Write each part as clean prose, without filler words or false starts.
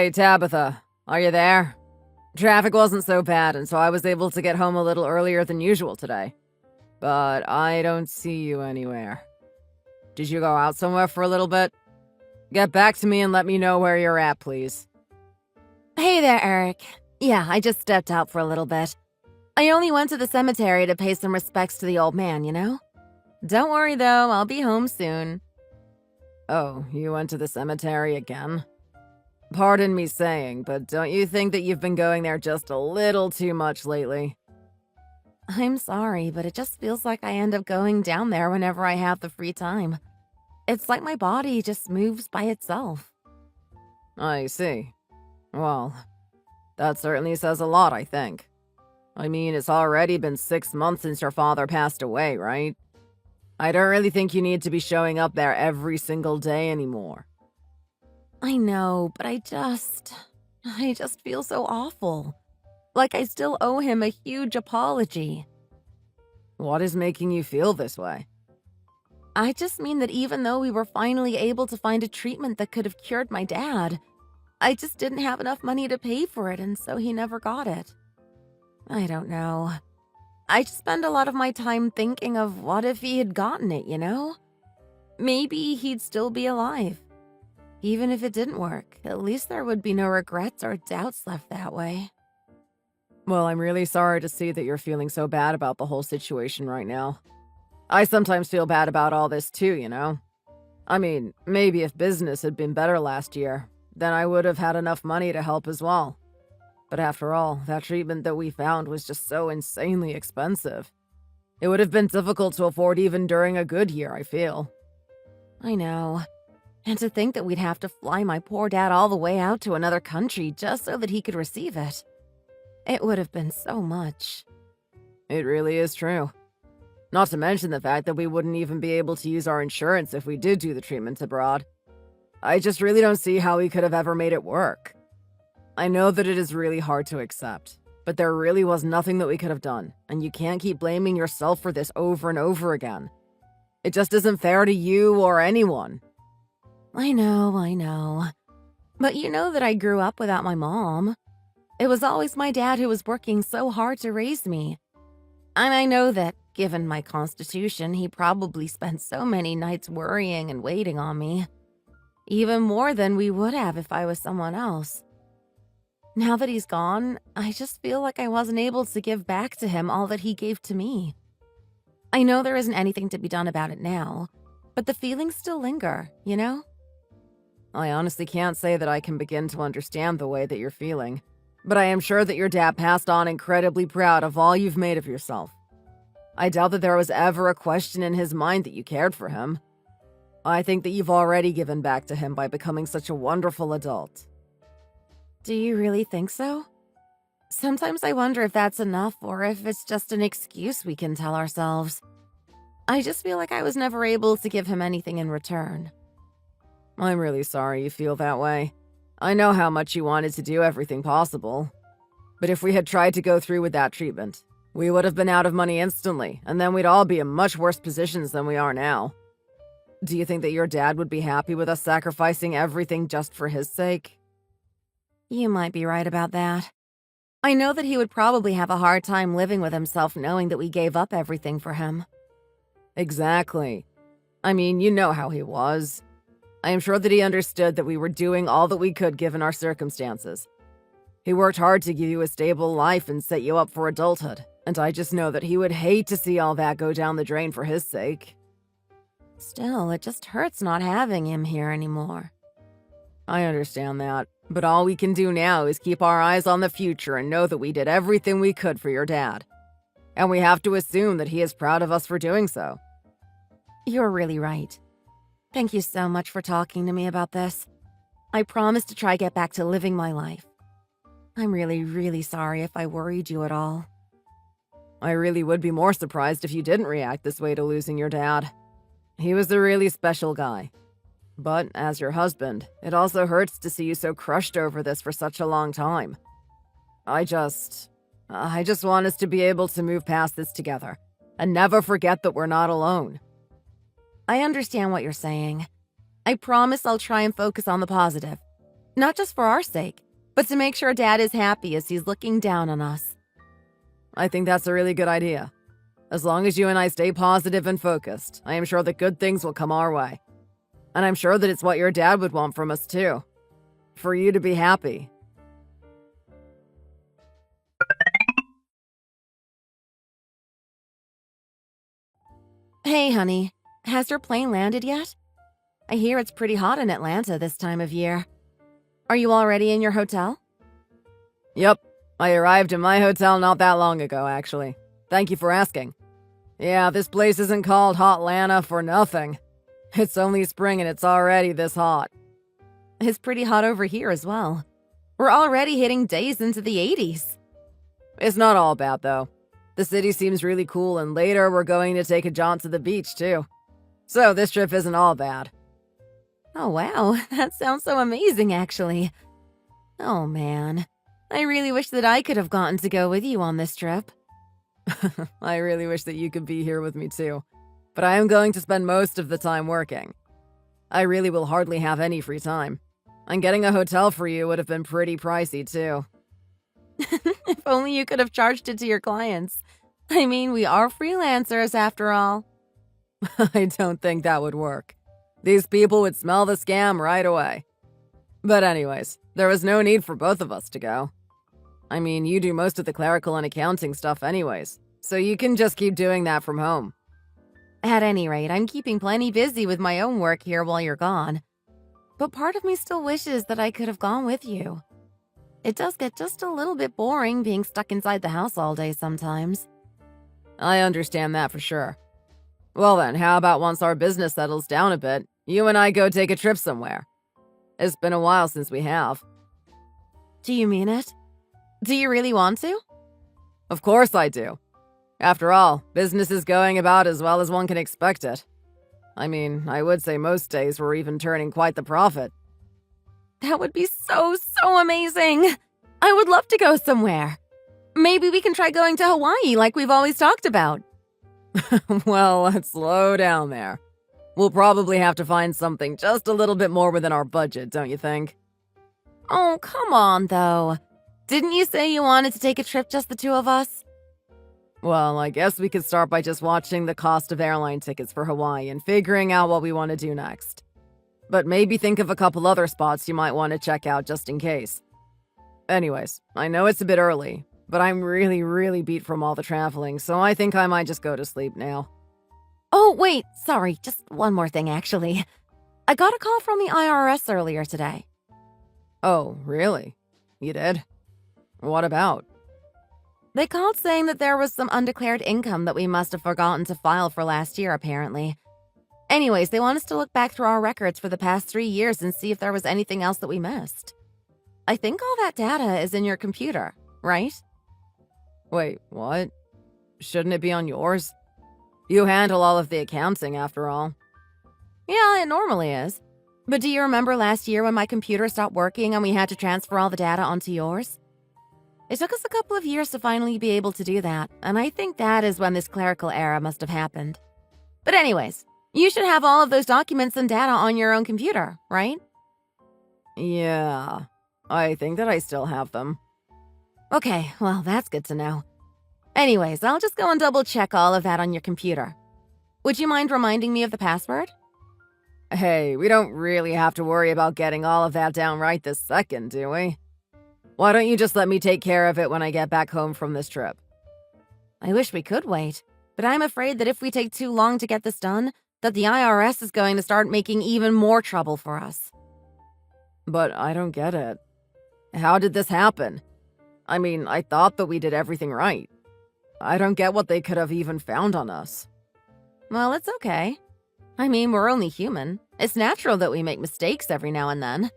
Hey, Tabitha, are you there? Traffic wasn't so bad, and so I was able to get home a little earlier than usual today. But I don't see you anywhere. Did you go out somewhere for a little bit? Get back to me and let me know where you're at, please. Hey there, Eric. Yeah, I just stepped out for a little bit. I only went to the cemetery to pay some respects to the old man, you know? Don't worry though, I'll be home soon. Oh, you went to the cemetery again? Pardon me saying, but don't you think that you've been going there just a little too much lately? I'm sorry, but it just feels like I end up going down there whenever I have the free time. It's like my body just moves by itself. I see. Well, that certainly says a lot, I think. I mean, it's already been 6 months since your father passed away, right? I don't really think you need to be showing up there every single day anymore. I know, but I just feel so awful. Like I still owe him a huge apology. What is making you feel this way? I just mean that even though we were finally able to find a treatment that could have cured my dad, I just didn't have enough money to pay for it, and so he never got it. I don't know. I just spend a lot of my time thinking of what if he had gotten it, you know? Maybe he'd still be alive. Even if it didn't work, at least there would be no regrets or doubts left that way. Well, I'm really sorry to see that you're feeling so bad about the whole situation right now. I sometimes feel bad about all this too, you know? I mean, maybe if business had been better last year, then I would have had enough money to help as well. But after all, that treatment that we found was just so insanely expensive. It would have been difficult to afford even during a good year, I feel. I know. And to think that we'd have to fly my poor dad all the way out to another country just so that he could receive it. It would have been so much. It really is true. Not to mention the fact that we wouldn't even be able to use our insurance if we did do the treatment abroad. I just really don't see how we could have ever made it work. I know that it is really hard to accept, but there really was nothing that we could have done, and you can't keep blaming yourself for this over and over again. It just isn't fair to you or anyone. I know. But you know that I grew up without my mom. It was always my dad who was working so hard to raise me. And I know that, given my constitution, he probably spent so many nights worrying and waiting on me. Even more than we would have if I was someone else. Now that he's gone, I just feel like I wasn't able to give back to him all that he gave to me. I know there isn't anything to be done about it now, but the feelings still linger, you know? I honestly can't say that I can begin to understand the way that you're feeling, but I am sure that your dad passed on incredibly proud of all you've made of yourself. I doubt that there was ever a question in his mind that you cared for him. I think that you've already given back to him by becoming such a wonderful adult. Do you really think so? Sometimes I wonder if that's enough or if it's just an excuse we can tell ourselves. I just feel like I was never able to give him anything in return. I'm really sorry you feel that way. I know how much you wanted to do everything possible. But if we had tried to go through with that treatment, we would have been out of money instantly, and then we'd all be in much worse positions than we are now. Do you think that your dad would be happy with us sacrificing everything just for his sake? You might be right about that. I know that he would probably have a hard time living with himself knowing that we gave up everything for him. Exactly. I mean, you know how he was. I am sure that he understood that we were doing all that we could given our circumstances. He worked hard to give you a stable life and set you up for adulthood, and I just know that he would hate to see all that go down the drain for his sake. Still, it just hurts not having him here anymore. I understand that, but all we can do now is keep our eyes on the future and know that we did everything we could for your dad. And we have to assume that he is proud of us for doing so. You're really right. Thank you so much for talking to me about this. I promise to try get back to living my life. I'm really sorry if I worried you at all. I really would be more surprised if you didn't react this way to losing your dad. He was a really special guy. But as your husband, it also hurts to see you so crushed over this for such a long time. I just want us to be able to move past this together and never forget that we're not alone. I understand what you're saying. I promise I'll try and focus on the positive. Not just for our sake, but to make sure Dad is happy as he's looking down on us. I think that's a really good idea. As long as you and I stay positive and focused, I am sure that good things will come our way. And I'm sure that it's what your dad would want from us too. For you to be happy. Hey, honey, has your plane landed yet? I hear it's pretty hot in Atlanta this time of year. Are you already in your hotel? Yep, I arrived in my hotel not that long ago, actually. Thank you for asking. Yeah, this place isn't called Hotlanta for nothing. It's only spring and it's already this hot. It's pretty hot over here as well. We're already hitting days into the 80s. It's not all bad, though. The city seems really cool, and later we're going to take a jaunt to the beach, too. So this trip isn't all bad. Oh, wow. That sounds so amazing, actually. Oh, man. I really wish that I could have gotten to go with you on this trip. I really wish that you could be here with me, too. But I am going to spend most of the time working. I really will hardly have any free time. And getting a hotel for you would have been pretty pricey, too. If only you could have charged it to your clients. I mean, we are freelancers after all. I don't think that would work. These people would smell the scam right away. But anyways, there was no need for both of us to go. I mean, you do most of the clerical and accounting stuff anyways, so you can just keep doing that from home. At any rate, I'm keeping plenty busy with my own work here while you're gone. But part of me still wishes that I could have gone with you. It does get just a little bit boring being stuck inside the house all day sometimes. I understand that for sure. Well then, how about once our business settles down a bit, you and I go take a trip somewhere? It's been a while since we have. Do you mean it? Do you really want to? Of course I do. After all, business is going about as well as one can expect it. I mean, I would say most days we're even turning quite the profit. That would be so amazing! I would love to go somewhere. Maybe we can try going to Hawaii like we've always talked about. Well, let's slow down there. We'll probably have to find something just a little bit more within our budget, don't you think? Oh, come on, though. Didn't you say you wanted to take a trip just the two of us? Well, I guess we could start by just watching the cost of airline tickets for Hawaii and figuring out what we want to do next. But maybe think of a couple other spots you might want to check out just in case. Anyways, I know it's a bit early, but I'm really beat from all the traveling, so I think I might just go to sleep now. Oh, wait, sorry, just one more thing, actually. I got a call from the IRS earlier today. Oh, really? You did? What about? They called saying that there was some undeclared income that we must have forgotten to file for last year, apparently. Anyways, they want us to look back through our records for the past 3 years and see if there was anything else that we missed. I think all that data is in your computer, right? Wait, what? Shouldn't it be on yours? You handle all of the accounting, after all. Yeah, it normally is. But do you remember last year when my computer stopped working and we had to transfer all the data onto yours? It took us a couple of years to finally be able to do that, and I think that is when this clerical error must have happened. But anyways, you should have all of those documents and data on your own computer, right? Yeah, I think that I still have them. Okay, well, that's good to know. Anyways, I'll just go and double-check all of that on your computer. Would you mind reminding me of the password? Hey, we don't really have to worry about getting all of that down right this second, do we? Why don't you just let me take care of it when I get back home from this trip? I wish we could wait, but I'm afraid that if we take too long to get this done, that the IRS is going to start making even more trouble for us. But I don't get it. How did this happen? I mean, I thought that we did everything right. I don't get what they could have even found on us. Well, it's okay. I mean, we're only human. It's natural that we make mistakes every now and then.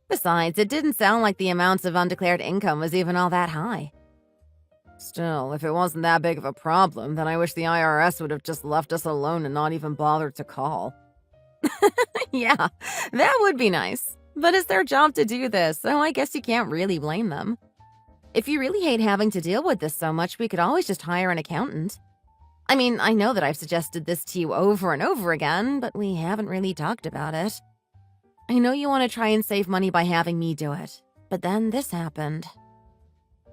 Besides, it didn't sound like the amounts of undeclared income was even all that high. Still, if it wasn't that big of a problem, then I wish the IRS would have just left us alone and not even bothered to call. Yeah, that would be nice. But it's their job to do this, so I guess you can't really blame them. If you really hate having to deal with this so much, we could always just hire an accountant. I mean, I know that I've suggested this to you over and over again, but we haven't really talked about it. I know you want to try and save money by having me do it, but then this happened.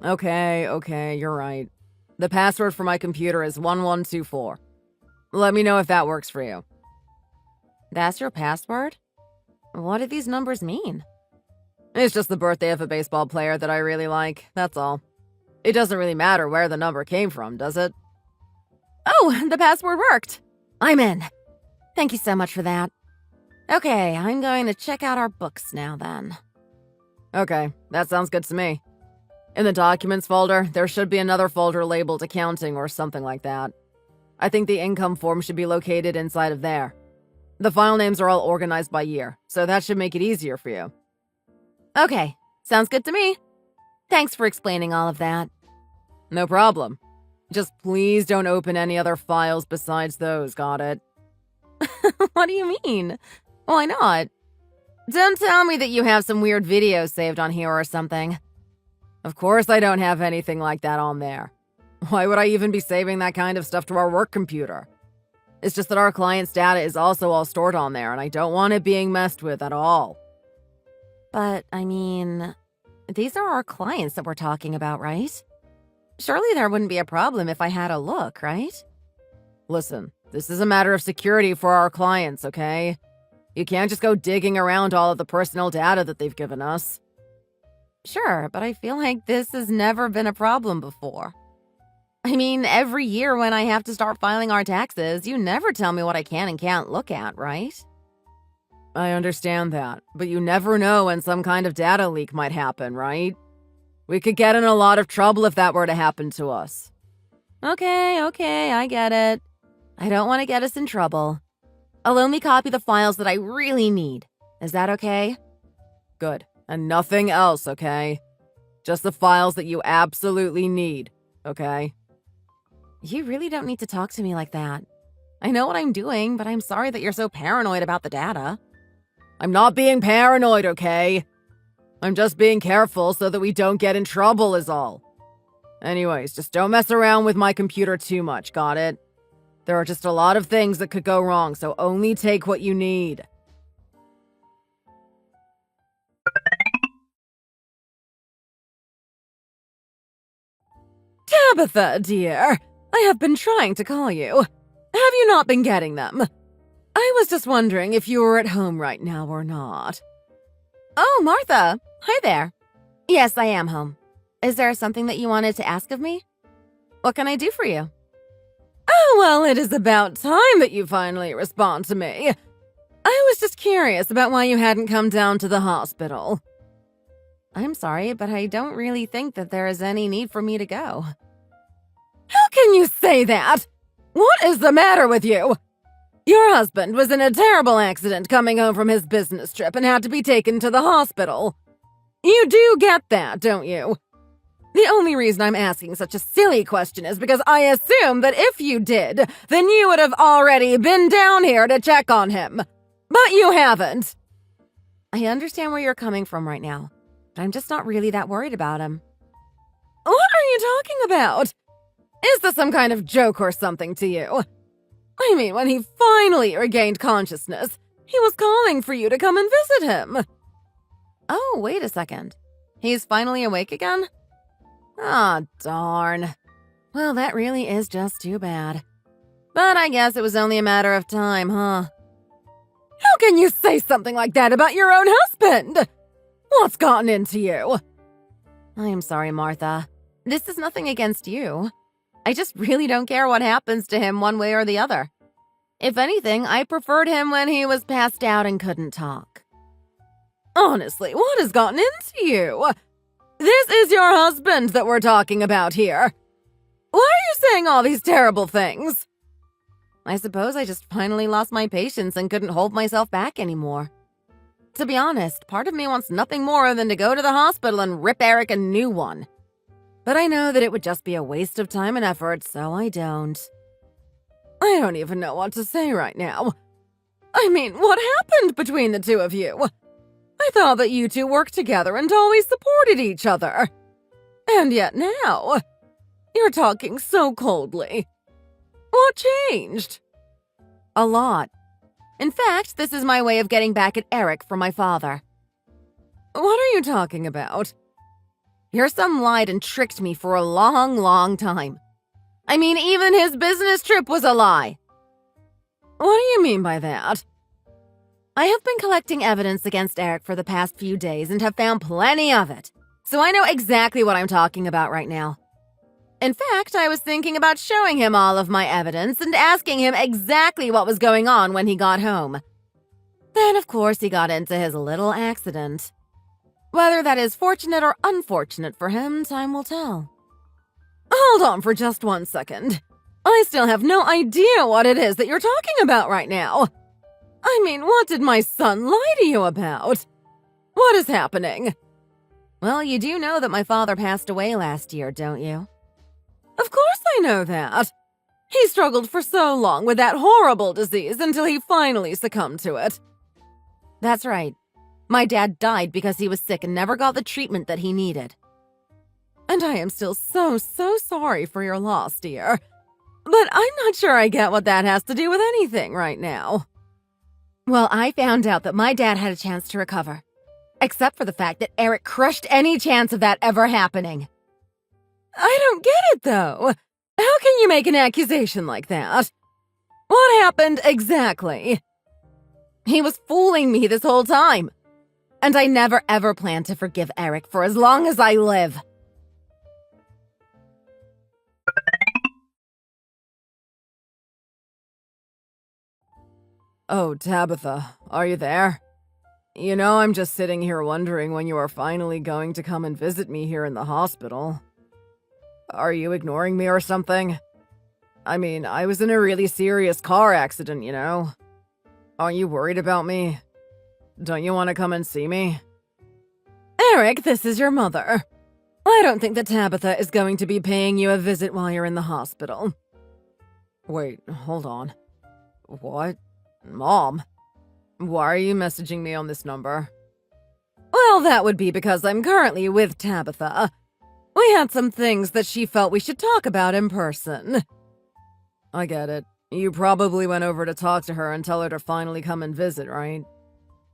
Okay, you're right. The password for my computer is 1124. Let me know if that works for you. That's your password? What do these numbers mean? It's just the birthday of a baseball player that I really like, that's all. It doesn't really matter where the number came from, does it? Oh, the password worked! I'm in. Thank you so much for that. Okay, I'm going to check out our books now then. Okay, that sounds good to me. In the documents folder, there should be another folder labeled accounting or something like that. I think the income form should be located inside of there. The file names are all organized by year, so that should make it easier for you. Okay, sounds good to me. Thanks for explaining all of that. No problem. Just please don't open any other files besides those, got it? What do you mean? Why not? Don't tell me that you have some weird videos saved on here or something. Of course I don't have anything like that on there. Why would I even be saving that kind of stuff to our work computer? It's just that our client's data is also all stored on there, and I don't want it being messed with at all. But, I mean, these are our clients that we're talking about, right? Surely there wouldn't be a problem if I had a look, right? Listen, this is a matter of security for our clients, okay? You can't just go digging around all of the personal data that they've given us. Sure, but I feel like this has never been a problem before. I mean, every year when I have to start filing our taxes, you never tell me what I can and can't look at, right? I understand that, but you never know when some kind of data leak might happen, right? We could get in a lot of trouble if that were to happen to us. Okay, I get it. I don't want to get us in trouble. I'll only copy the files that I really need. Is that okay? Good. And nothing else, okay? Just the files that you absolutely need, okay? You really don't need to talk to me like that. I know what I'm doing, but I'm sorry that you're so paranoid about the data. I'm not being paranoid, okay? I'm just being careful so that we don't get in trouble is all. Anyways, just don't mess around with my computer too much, got it? There are just a lot of things that could go wrong, so only take what you need. Tabitha, dear, I have been trying to call you. Have you not been getting them? I was just wondering if you were at home right now or not. Oh, Martha. Hi there. Yes, I am home. Is there something that you wanted to ask of me? What can I do for you? Oh, well, it is about time that you finally respond to me. I was just curious about why you hadn't come down to the hospital. I'm sorry, but I don't really think that there is any need for me to go. How can you say that? What is the matter with you? Your husband was in a terrible accident coming home from his business trip and had to be taken to the hospital. You do get that, don't you? The only reason I'm asking such a silly question is because I assume that if you did, then you would have already been down here to check on him. But you haven't. I understand where you're coming from right now, but I'm just not really that worried about him. What are you talking about? Is this some kind of joke or something to you? I mean, when he finally regained consciousness, he was calling for you to come and visit him. Oh, wait a second. He's finally awake again? Ah, darn. Well, that really is just too bad. But I guess it was only a matter of time, huh? How can you say something like that about your own husband? What's gotten into you? I am sorry, Martha. This is nothing against you. I just really don't care what happens to him one way or the other. If anything, I preferred him when he was passed out and couldn't talk. Honestly, what has gotten into you? This is your husband that we're talking about here. Why are you saying all these terrible things? I suppose I just finally lost my patience and couldn't hold myself back anymore. To be honest, part of me wants nothing more than to go to the hospital and rip Eric a new one. But I know that it would just be a waste of time and effort, so I don't. I don't even know what to say right now. I mean, what happened between the two of you? I thought that you two worked together and always supported each other. And yet now, you're talking so coldly. What changed? A lot. In fact, this is my way of getting back at Eric from my father. What are you talking about? Your son lied and tricked me for a long, long time. I mean, even his business trip was a lie. What do you mean by that? I have been collecting evidence against Eric for the past few days and have found plenty of it, so I know exactly what I'm talking about right now. In fact, I was thinking about showing him all of my evidence and asking him exactly what was going on when he got home. Then, of course, he got into his little accident. Whether that is fortunate or unfortunate for him, time will tell. Hold on for just 1 second. I still have no idea what it is that you're talking about right now. I mean, what did my son lie to you about? What is happening? Well, you do know that my father passed away last year, don't you? Of course I know that. He struggled for so long with that horrible disease until he finally succumbed to it. That's right. My dad died because he was sick and never got the treatment that he needed. And I am still so sorry for your loss, dear. But I'm not sure I get what that has to do with anything right now. Well, I found out that my dad had a chance to recover. Except for the fact that Eric crushed any chance of that ever happening. I don't get it, though. How can you make an accusation like that? What happened exactly? He was fooling me this whole time. And I never ever plan to forgive Eric for as long as I live. Oh, Tabitha, are you there? You know, I'm just sitting here wondering when you are finally going to come and visit me here in the hospital. Are you ignoring me or something? I mean, I was in a really serious car accident, you know. Aren't you worried about me? Don't you want to come and see me? Eric, this is your mother. I don't think that Tabitha is going to be paying you a visit while you're in the hospital. Wait, hold on. What? Mom? Why are you messaging me on this number? Well, that would be because I'm currently with Tabitha. We had some things that she felt we should talk about in person. I get it. You probably went over to talk to her and tell her to finally come and visit, right?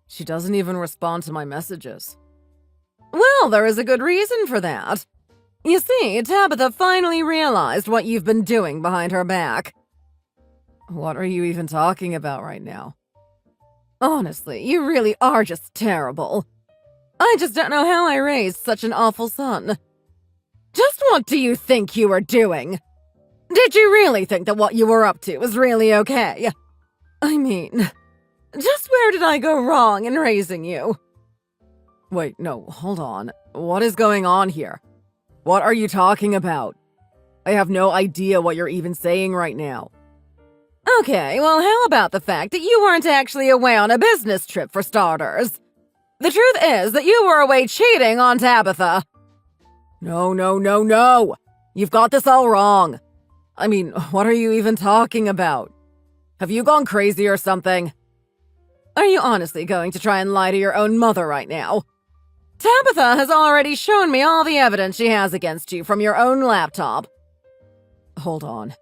She doesn't even respond to my messages. Well, there is a good reason for that. You see, Tabitha finally realized what you've been doing behind her back. What are you even talking about right now? Honestly, you really are just terrible. I just don't know how I raised such an awful son. Just what do you think you were doing? Did you really think that what you were up to was really okay? I mean, just where did I go wrong in raising you? Wait, no, hold on. What is going on here? What are you talking about? I have no idea what you're even saying right now. Okay, well, how about the fact that you weren't actually away on a business trip, for starters? The truth is that you were away cheating on Tabitha. No. You've got this all wrong. I mean, what are you even talking about? Have you gone crazy or something? Are you honestly going to try and lie to your own mother right now? Tabitha has already shown me all the evidence she has against you from your own laptop. Hold on.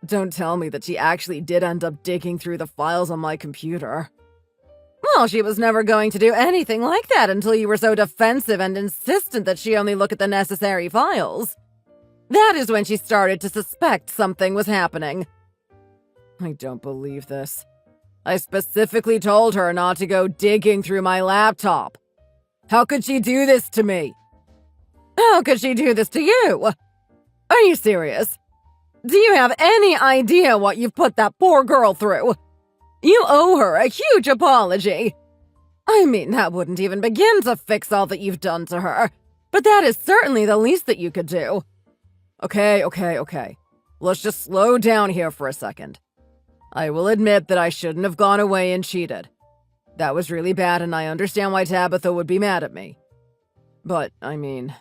Don't tell me that she actually did end up digging through the files on my computer. Well, she was never going to do anything like that until you were so defensive and insistent that she only look at the necessary files. That is when she started to suspect something was happening. I don't believe this. I specifically told her not to go digging through my laptop. How could she do this to me? How could she do this to you? Are you serious? Do you have any idea what you've put that poor girl through? You owe her a huge apology. I mean, that wouldn't even begin to fix all that you've done to her, but that is certainly the least that you could do. Okay. Let's just slow down here for a second. I will admit that I shouldn't have gone away and cheated. That was really bad, and I understand why Tabitha would be mad at me. But, I mean,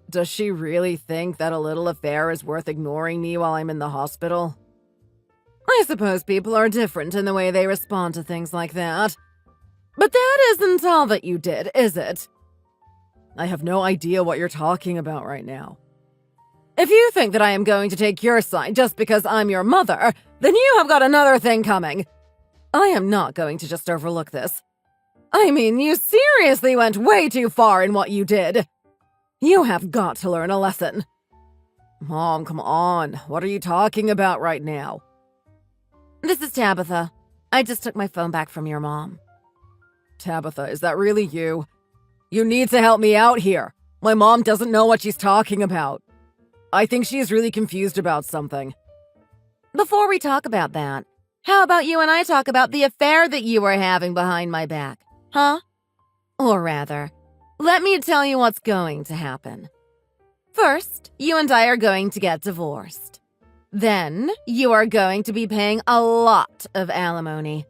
does she really think that a little affair is worth ignoring me while I'm in the hospital? I suppose people are different in the way they respond to things like that. But that isn't all that you did, is it? I have no idea what you're talking about right now. If you think that I am going to take your side just because I'm your mother, then you have got another thing coming. I am not going to just overlook this. I mean, you seriously went way too far in what you did. You have got to learn a lesson. Mom, come on. What are you talking about right now? This is Tabitha. I just took my phone back from your mom. Tabitha, is that really you? You need to help me out here. My mom doesn't know what she's talking about. I think she's really confused about something. Before we talk about that, how about you and I talk about the affair that you were having behind my back, huh? Or rather, let me tell you what's going to happen. First, you and I are going to get divorced. Then, you are going to be paying a lot of alimony.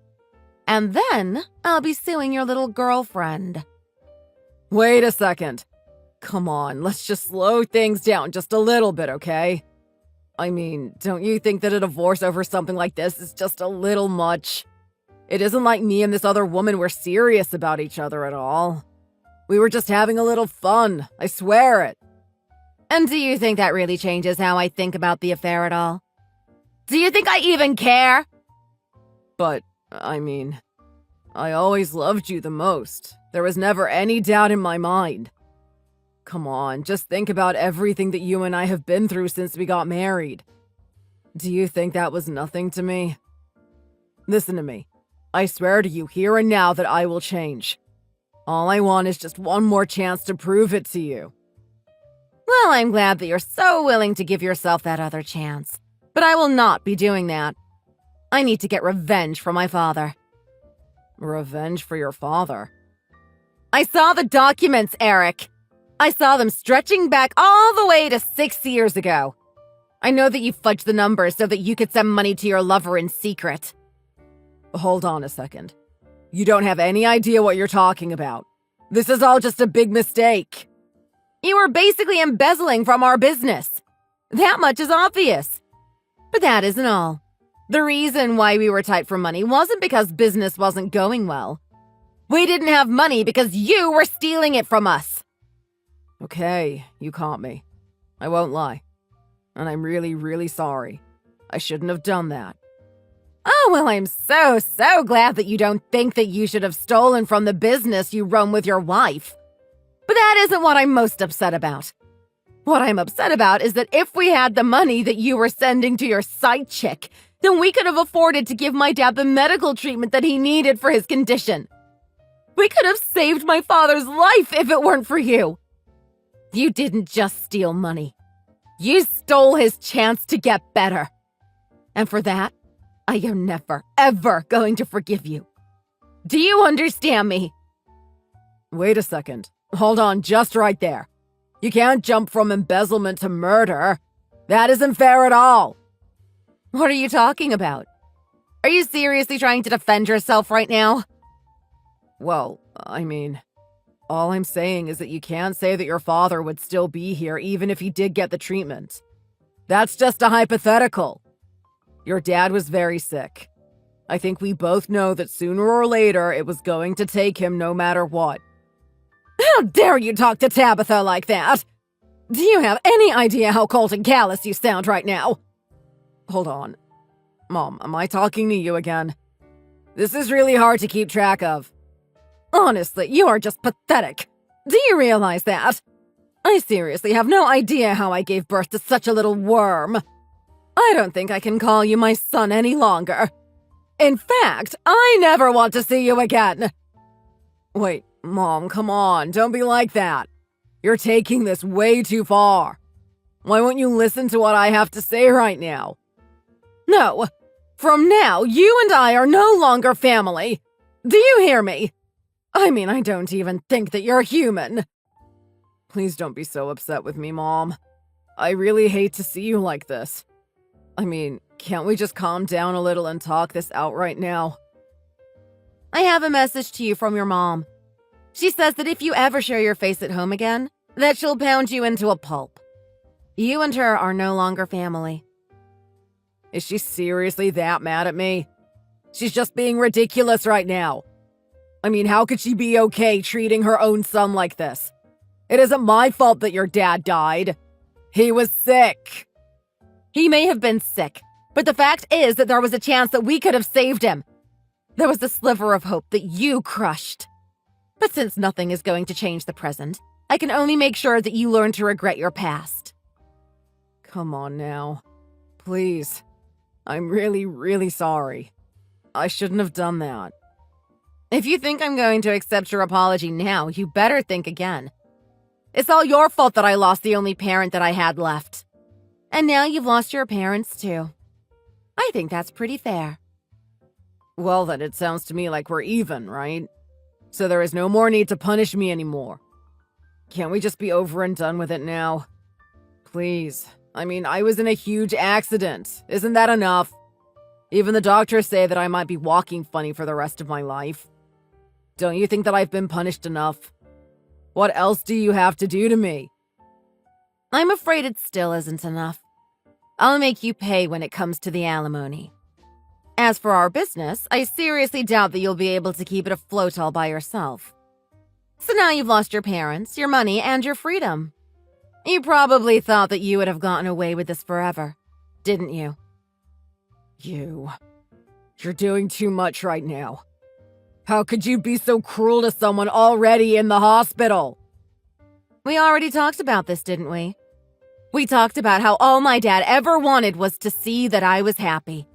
And then, I'll be suing your little girlfriend. Wait a second. Come on, let's just slow things down just a little bit, okay? I mean, don't you think that a divorce over something like this is just a little much? It isn't like me and this other woman were serious about each other at all. We were just having a little fun, I swear it. And do you think that really changes how I think about the affair at all? Do you think I even care? But, I mean, I always loved you the most. There was never any doubt in my mind. Come on, just think about everything that you and I have been through since we got married. Do you think that was nothing to me? Listen to me. I swear to you here and now that I will change. All I want is just one more chance to prove it to you. Well, I'm glad that you're so willing to give yourself that other chance. But I will not be doing that. I need to get revenge for my father. Revenge for your father? I saw the documents, Eric. I saw them stretching back all the way to 6 years ago. I know that you fudged the numbers so that you could send money to your lover in secret. Hold on a second. You don't have any idea what you're talking about. This is all just a big mistake. You were basically embezzling from our business. That much is obvious. But that isn't all. The reason why we were tight for money wasn't because business wasn't going well. We didn't have money because you were stealing it from us. Okay, you caught me. I won't lie. And I'm really, really sorry. I shouldn't have done that. Oh, well, I'm so glad that you don't think that you should have stolen from the business you run with your wife. But that isn't what I'm most upset about. What I'm upset about is that if we had the money that you were sending to your side chick, then we could have afforded to give my dad the medical treatment that he needed for his condition. We could have saved my father's life if it weren't for you. You didn't just steal money. You stole his chance to get better. And for that, I am never, ever going to forgive you. Do you understand me? Wait a second. Hold on just right there. You can't jump from embezzlement to murder. That isn't fair at all. What are you talking about? Are you seriously trying to defend yourself right now? Well, I mean, all I'm saying is that you can't say that your father would still be here even if he did get the treatment. That's just a hypothetical. Your dad was very sick. I think we both know that sooner or later it was going to take him no matter what. How dare you talk to Tabitha like that? Do you have any idea how cold and callous you sound right now? Hold on. Mom, am I talking to you again? This is really hard to keep track of. Honestly, you are just pathetic. Do you realize that? I seriously have no idea how I gave birth to such a little worm. I don't think I can call you my son any longer. In fact, I never want to see you again. Wait, Mom, come on, don't be like that. You're taking this way too far. Why won't you listen to what I have to say right now? No, from now, you and I are no longer family. Do you hear me? I mean, I don't even think that you're human. Please don't be so upset with me, Mom. I really hate to see you like this. I mean, can't we just calm down a little and talk this out right now? I have a message to you from your mom. She says that if you ever show your face at home again, that she'll pound you into a pulp. You and her are no longer family. Is she seriously that mad at me? She's just being ridiculous right now. I mean, how could she be okay treating her own son like this? It isn't my fault that your dad died. He was sick. He may have been sick, but the fact is that there was a chance that we could have saved him. There was a sliver of hope that you crushed. But since nothing is going to change the present, I can only make sure that you learn to regret your past. Come on now. Please. I'm really, really sorry. I shouldn't have done that. If you think I'm going to accept your apology now, you better think again. It's all your fault that I lost the only parent that I had left. And now you've lost your parents too. I think that's pretty fair. Well, then it sounds to me like we're even, right? So there is no more need to punish me anymore. Can't we just be over and done with it now? Please. I mean, I was in a huge accident. Isn't that enough? Even the doctors say that I might be walking funny for the rest of my life. Don't you think that I've been punished enough? What else do you have to do to me? I'm afraid it still isn't enough. I'll make you pay when it comes to the alimony. As for our business, I seriously doubt that you'll be able to keep it afloat all by yourself. So now you've lost your parents, your money, and your freedom. You probably thought that you would have gotten away with this forever, didn't you? You're doing too much right now. How could you be so cruel to someone already in the hospital? We already talked about this, didn't we? We talked about how all my dad ever wanted was to see that I was happy.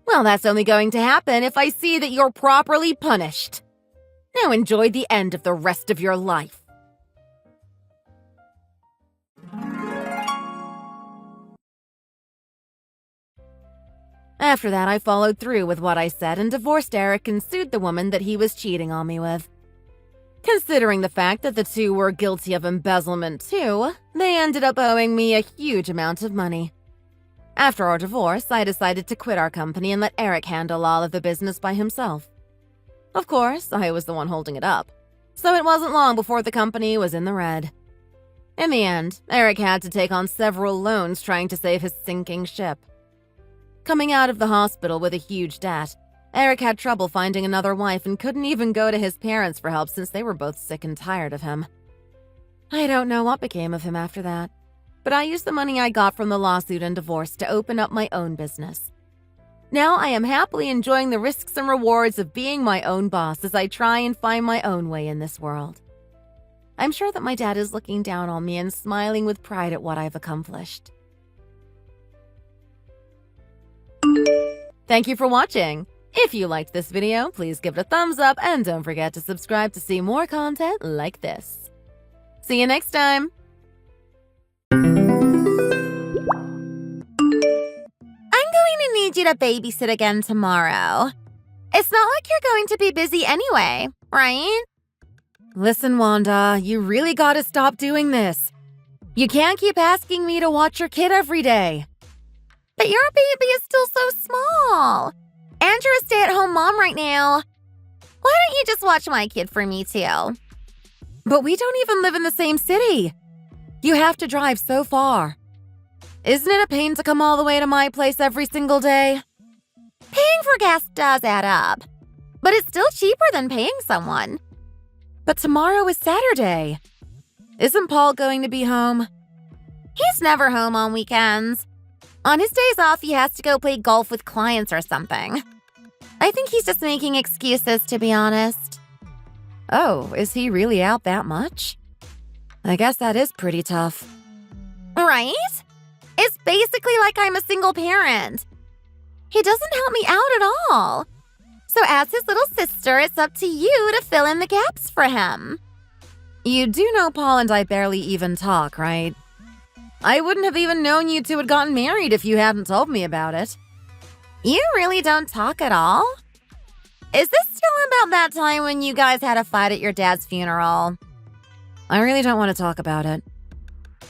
Well, that's only going to happen if I see that you're properly punished. Now enjoy the end of the rest of your life. After that, I followed through with what I said and divorced Eric and sued the woman that he was cheating on me with. Considering the fact that the two were guilty of embezzlement too, they ended up owing me a huge amount of money. After our divorce, I decided to quit our company and let Eric handle all of the business by himself. Of course, I was the one holding it up, so it wasn't long before the company was in the red. In the end, Eric had to take on several loans trying to save his sinking ship. Coming out of the hospital with a huge debt, Eric had trouble finding another wife and couldn't even go to his parents for help since they were both sick and tired of him. I don't know what became of him after that, but I used the money I got from the lawsuit and divorce to open up my own business. Now I am happily enjoying the risks and rewards of being my own boss as I try and find my own way in this world. I'm sure that my dad is looking down on me and smiling with pride at what I've accomplished. Thank you for watching. If you liked this video, please give it a thumbs up and don't forget to subscribe to see more content like this. See you next time! Need you to babysit again tomorrow. It's not like you're going to be busy anyway, right? Listen, Wanda, you really gotta stop doing this. You can't keep asking me to watch your kid every day. But your baby is still so small. And you're a stay-at-home mom right now. Why don't you just watch my kid for me too? But we don't even live in the same city. You have to drive so far. Isn't it a pain to come all the way to my place every single day? Paying for gas does add up, but it's still cheaper than paying someone. But tomorrow is Saturday. Isn't Paul going to be home? He's never home on weekends. On his days off, he has to go play golf with clients or something. I think he's just making excuses, to be honest. Oh, is he really out that much? I guess that is pretty tough. Right? It's basically like I'm a single parent. He doesn't help me out at all. So as his little sister, it's up to you to fill in the gaps for him. You do know Paul and I barely even talk, right? I wouldn't have even known you two had gotten married if you hadn't told me about it. You really don't talk at all? Is this still about that time when you guys had a fight at your dad's funeral? I really don't want to talk about it.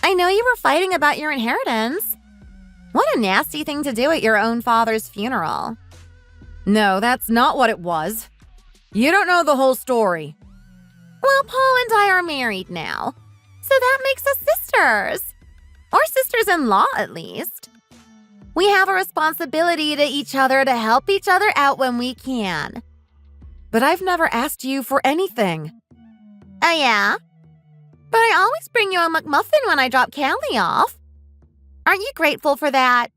I know you were fighting about your inheritance. What a nasty thing to do at your own father's funeral. No, that's not what it was. You don't know the whole story. Well, Paul and I are married now, so that makes us sisters. Or sisters-in-law, at least. We have a responsibility to each other to help each other out when we can. But I've never asked you for anything. Oh, yeah? But I always bring you a McMuffin when I drop Callie off. Aren't you grateful for that?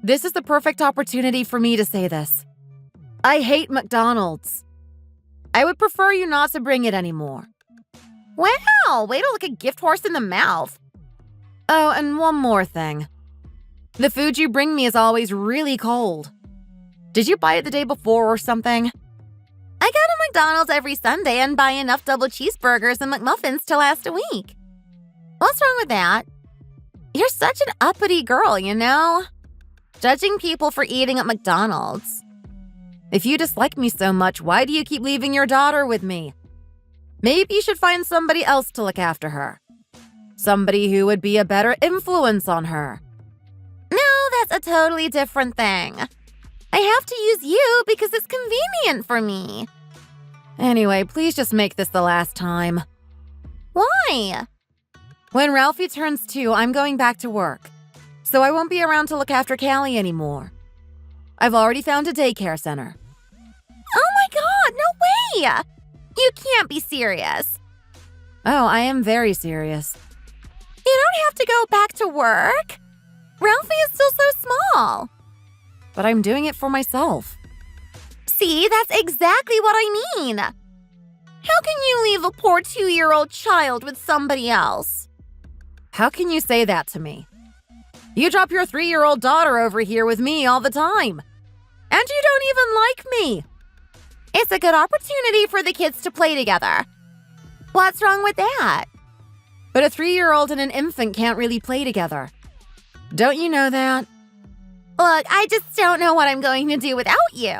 This is the perfect opportunity for me to say this. I hate McDonald's. I would prefer you not to bring it anymore. Wow, way to look a gift horse in the mouth. Oh, and one more thing. The food you bring me is always really cold. Did you buy it the day before or something? I go to McDonald's every Sunday and buy enough double cheeseburgers and McMuffins to last a week. What's wrong with that? You're such an uppity girl, you know? Judging people for eating at McDonald's. If you dislike me so much, why do you keep leaving your daughter with me? Maybe you should find somebody else to look after her. Somebody who would be a better influence on her. No, that's a totally different thing. I have to use you because it's convenient for me. Anyway, please just make this the last time. Why? When Ralphie turns 2, I'm going back to work, so I won't be around to look after Callie anymore. I've already found a daycare center. Oh my God, no way! You can't be serious. Oh, I am very serious. You don't have to go back to work. Ralphie is still so small. But I'm doing it for myself. See, that's exactly what I mean. How can you leave a poor 2-year-old child with somebody else? How can you say that to me? You drop your 3-year-old daughter over here with me all the time. And you don't even like me. It's a good opportunity for the kids to play together. What's wrong with that? But a 3-year-old and an infant can't really play together. Don't you know that? Look, I just don't know what I'm going to do without you.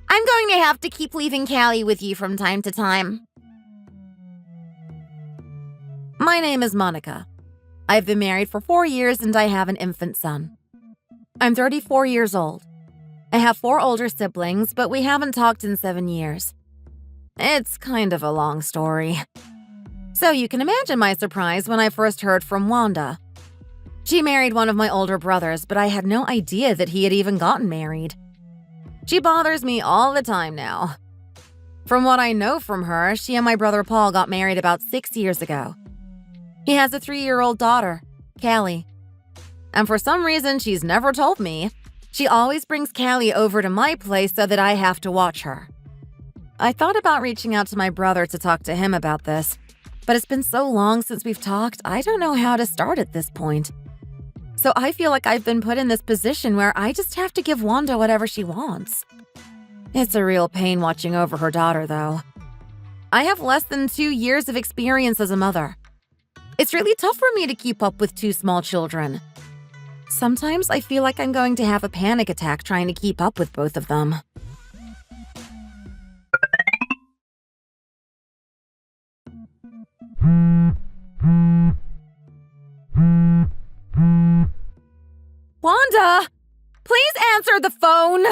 I'm going to have to keep leaving Callie with you from time to time. My name is Monica. I've been married for 4 years and I have an infant son. I'm 34 years old. I have 4 older siblings, but we haven't talked in 7 years. It's kind of a long story. So you can imagine my surprise when I first heard from Wanda. She married one of my older brothers, but I had no idea that he had even gotten married. She bothers me all the time now. From what I know from her, she and my brother Paul got married about 6 years ago. He has a 3-year-old daughter, Callie. And for some reason she's never told me, she always brings Callie over to my place so that I have to watch her. I thought about reaching out to my brother to talk to him about this, but it's been so long since we've talked, I don't know how to start at this point. So I feel like I've been put in this position where I just have to give Wanda whatever she wants. It's a real pain watching over her daughter, though. I have less than 2 years of experience as a mother. It's really tough for me to keep up with 2 small children. Sometimes I feel like I'm going to have a panic attack trying to keep up with both of them. Wanda! Please answer the phone!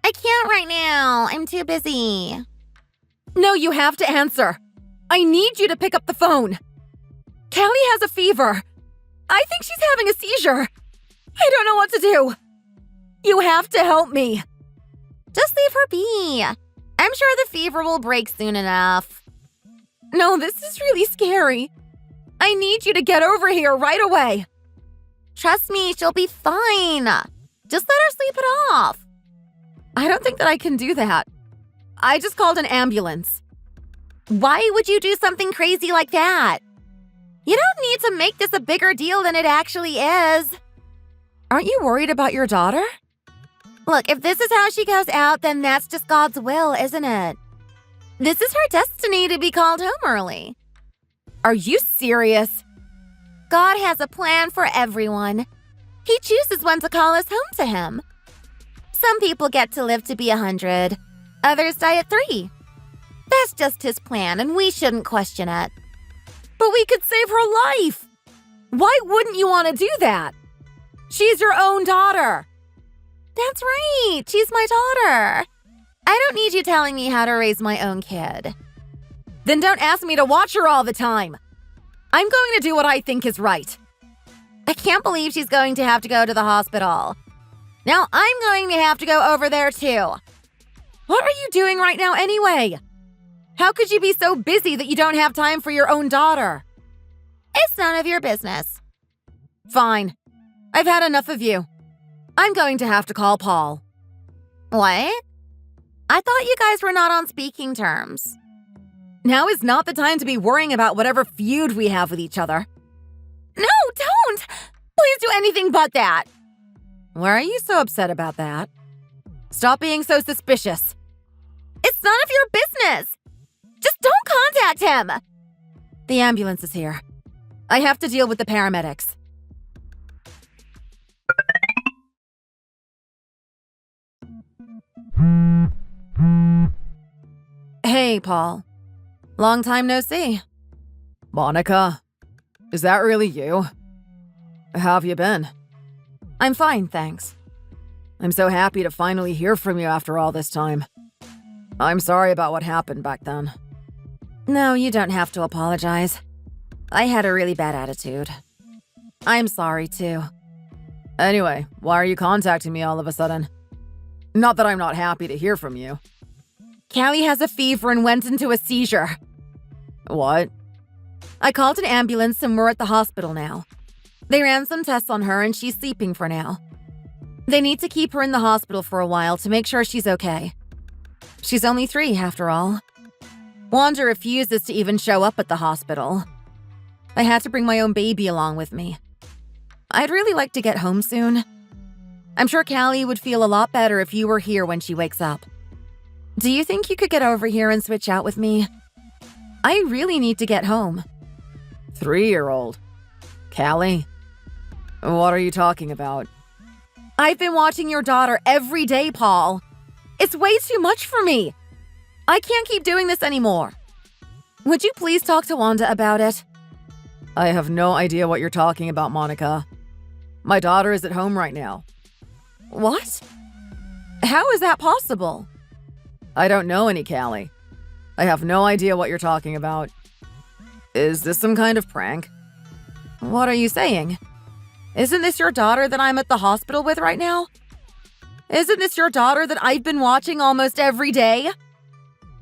I can't right now. I'm too busy. No, you have to answer. I need you to pick up the phone. Callie has a fever. I think she's having a seizure. I don't know what to do. You have to help me. Just leave her be. I'm sure the fever will break soon enough. No, this is really scary. I need you to get over here right away. Trust me, she'll be fine. Just let her sleep it off. I don't think that I can do that. I just called an ambulance. Why would you do something crazy like that? You don't need to make this a bigger deal than it actually is. Aren't you worried about your daughter? Look, if this is how she goes out, then that's just God's will, isn't it? This is her destiny to be called home early. Are you serious? God has a plan for everyone. He chooses when to call us home to him. Some people get to live to be 100. Others die at 3. That's just his plan, and we shouldn't question it. But we could save her life. Why wouldn't you want to do that? She's your own daughter. That's right. She's my daughter. I don't need you telling me how to raise my own kid. Then don't ask me to watch her all the time. I'm going to do what I think is right. I can't believe she's going to have to go to the hospital. Now I'm going to have to go over there too. What are you doing right now anyway? How could you be so busy that you don't have time for your own daughter? It's none of your business. Fine. I've had enough of you. I'm going to have to call Paul. What? I thought you guys were not on speaking terms. Now is not the time to be worrying about whatever feud we have with each other. No, don't! Please do anything but that. Why are you so upset about that? Stop being so suspicious. It's none of your business. Just don't contact him. The ambulance is here. I have to deal with the paramedics. Hey, Paul. Long time no see. Monica, is that really you? How have you been? I'm fine, thanks. I'm so happy to finally hear from you after all this time. I'm sorry about what happened back then. No, you don't have to apologize. I had a really bad attitude. I'm sorry, too. Anyway, why are you contacting me all of a sudden? Not that I'm not happy to hear from you. Callie has a fever and went into a seizure. What? I called an ambulance and we're at the hospital now. They ran some tests on her and she's sleeping for now. They need to keep her in the hospital for a while to make sure she's okay. She's only 3, after all. Wanda refuses to even show up at the hospital. I had to bring my own baby along with me. I'd really like to get home soon. I'm sure Callie would feel a lot better if you were here when she wakes up. Do you think you could get over here and switch out with me? I really need to get home. 3-year-old? Callie? What are you talking about? I've been watching your daughter every day, Paul. It's way too much for me. I can't keep doing this anymore. Would you please talk to Wanda about it? I have no idea what you're talking about, Monica. My daughter is at home right now. What? How is that possible? I don't know any Callie. I have no idea what you're talking about. Is this some kind of prank? What are you saying? Isn't this your daughter that I'm at the hospital with right now? Isn't this your daughter that I've been watching almost every day?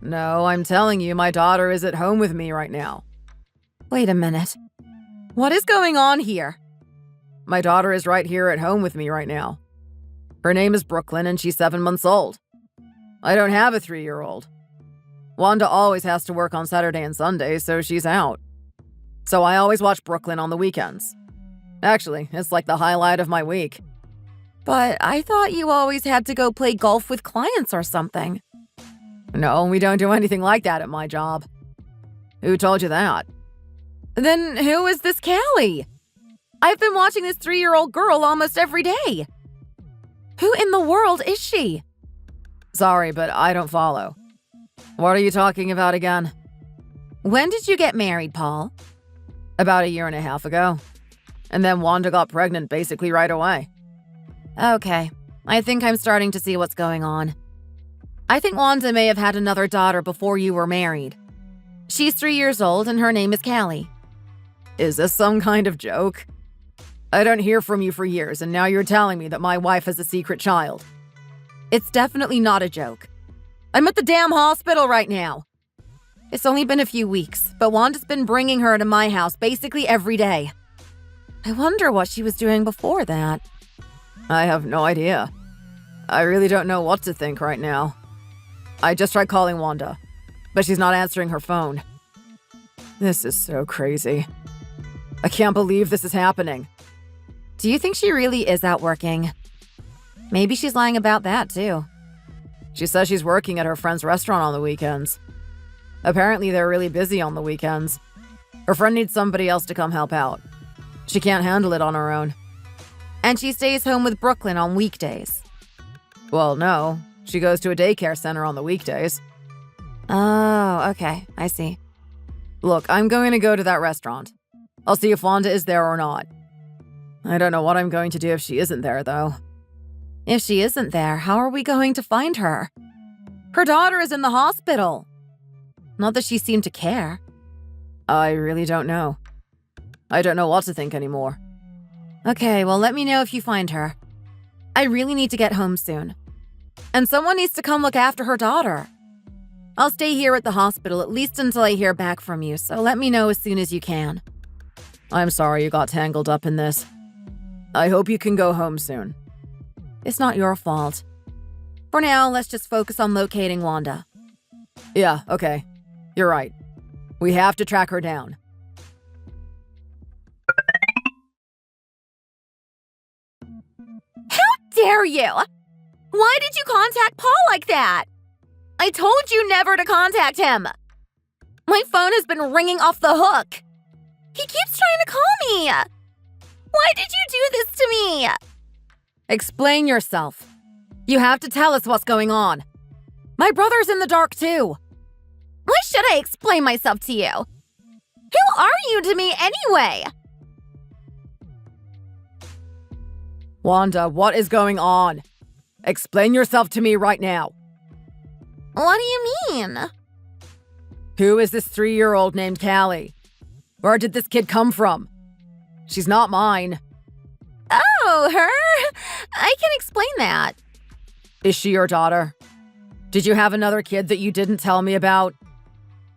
No, I'm telling you, my daughter is at home with me right now. Wait a minute. What is going on here? My daughter is right here at home with me right now. Her name is Brooklyn and she's 7 months old. I don't have a 3-year-old. Wanda always has to work on Saturday and Sunday, so she's out. So I always watch Brooklyn on the weekends. Actually, it's like the highlight of my week. But I thought you always had to go play golf with clients or something. No, we don't do anything like that at my job. Who told you that? Then who is this Callie? I've been watching this 3-year-old girl almost every day. Who in the world is she? Sorry, but I don't follow. What are you talking about again? When did you get married, Paul? About 1.5 years ago. And then Wanda got pregnant basically right away. Okay, I think I'm starting to see what's going on. I think Wanda may have had another daughter before you were married. She's 3 years old and her name is Callie. Is this some kind of joke? I don't hear from you for years and now you're telling me that my wife has a secret child. It's definitely not a joke. I'm at the damn hospital right now. It's only been a few weeks, but Wanda's been bringing her to my house basically every day. I wonder what she was doing before that. I have no idea. I really don't know what to think right now. I just tried calling Wanda, but she's not answering her phone. This is so crazy. I can't believe this is happening. Do you think she really is out working? Maybe she's lying about that, too. She says she's working at her friend's restaurant on the weekends. Apparently, they're really busy on the weekends. Her friend needs somebody else to come help out. She can't handle it on her own. And she stays home with Brooklyn on weekdays. Well, no. She goes to a daycare center on the weekdays. Oh, okay. I see. Look, I'm going to go to that restaurant. I'll see if Wanda is there or not. I don't know what I'm going to do if she isn't there, though. If she isn't there, how are we going to find her? Her daughter is in the hospital. Not that she seemed to care. I really don't know. I don't know what to think anymore. Okay, well, let me know if you find her. I really need to get home soon. And someone needs to come look after her daughter. I'll stay here at the hospital at least until I hear back from you, so let me know as soon as you can. I'm sorry you got tangled up in this. I hope you can go home soon. It's not your fault. For now, let's just focus on locating Wanda. Yeah, okay. You're right. We have to track her down. How dare you? Why did you contact Paul like that? I told you never to contact him. My phone has been ringing off the hook. He keeps trying to call me. Why did you do this to me? Explain yourself. You have to tell us what's going on. My brother's in the dark too. Why should I explain myself to you? Who are you to me anyway? Wanda, what is going on? Explain yourself to me right now. What do you mean? Who is this 3-year-old named Callie? Where did this kid come from? She's not mine. Oh, her? I can explain that. Is she your daughter? Did you have another kid that you didn't tell me about?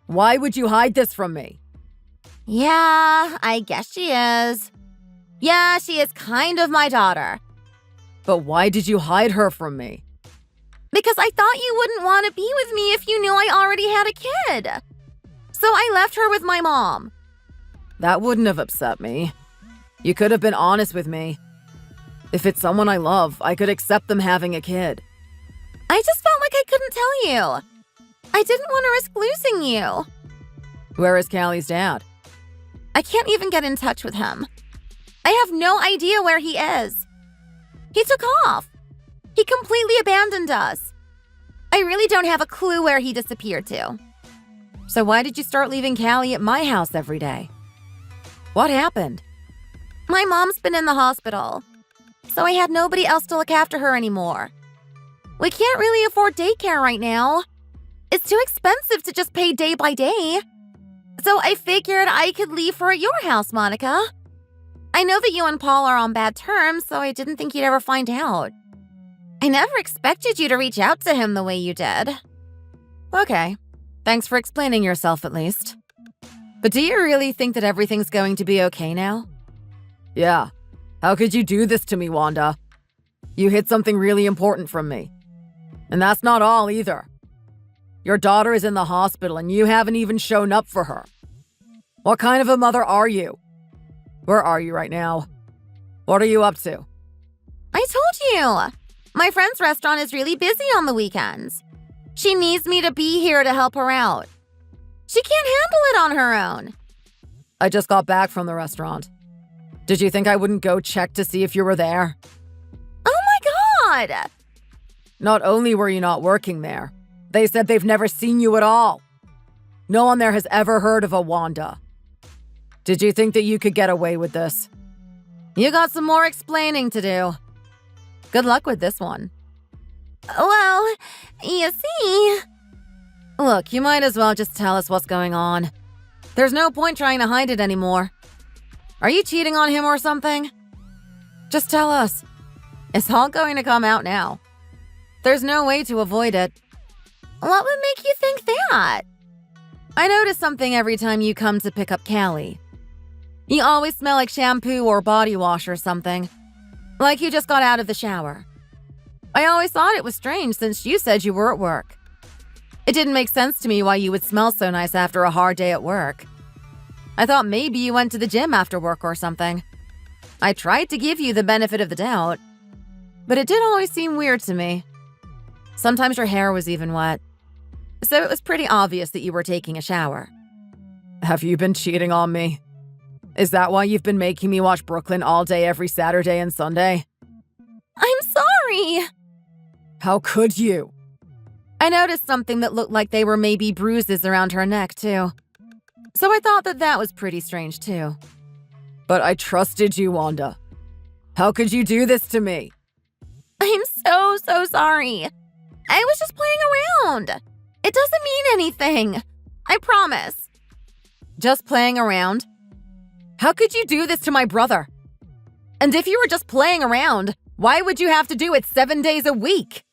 Why would you hide this from me? Yeah, I guess she is. Yeah, she is kind of my daughter. But why did you hide her from me? Because I thought you wouldn't want to be with me if you knew I already had a kid. So I left her with my mom. That wouldn't have upset me. You could have been honest with me. If it's someone I love, I could accept them having a kid. I just felt like I couldn't tell you. I didn't want to risk losing you. Where is Callie's dad? I can't even get in touch with him. I have no idea where he is. He took off. He completely abandoned us. I really don't have a clue where he disappeared to. So why did you start leaving Callie at my house every day? What happened? My mom's been in the hospital, so I had nobody else to look after her anymore. We can't really afford daycare right now. It's too expensive to just pay day by day. So I figured I could leave her at your house, Monica. I know that you and Paul are on bad terms, so I didn't think you'd ever find out. I never expected you to reach out to him the way you did. Okay. Thanks for explaining yourself at least. But do you really think that everything's going to be okay now? Yeah. How could you do this to me, Wanda? You hid something really important from me. And that's not all either. Your daughter is in the hospital and you haven't even shown up for her. What kind of a mother are you? Where are you right now? What are you up to? I told you. My friend's restaurant is really busy on the weekends. She needs me to be here to help her out. She can't handle it on her own. I just got back from the restaurant. Did you think I wouldn't go check to see if you were there? Oh my God! Not only were you not working there, they said they've never seen you at all. No one there has ever heard of a Wanda. Did you think that you could get away with this? You got some more explaining to do. Good luck with this one. Well, you see... Look, you might as well just tell us what's going on. There's no point trying to hide it anymore. Are you cheating on him or something? Just tell us. It's all going to come out now. There's no way to avoid it. What would make you think that? I notice something every time you come to pick up Callie. You always smell like shampoo or body wash or something. Like you just got out of the shower. I always thought it was strange since you said you were at work. It didn't make sense to me why you would smell so nice after a hard day at work. I thought maybe you went to the gym after work or something. I tried to give you the benefit of the doubt, but it did always seem weird to me. Sometimes your hair was even wet, so it was pretty obvious that you were taking a shower. Have you been cheating on me? Is that why you've been making me watch Brooklyn all day every Saturday and Sunday? I'm sorry! How could you? I noticed something that looked like they were maybe bruises around her neck, too. So I thought that that was pretty strange, too. But I trusted you, Wanda. How could you do this to me? I'm so sorry. I was just playing around. It doesn't mean anything. I promise. Just playing around? How could you do this to my brother? And if you were just playing around, why would you have to do it 7 days a week?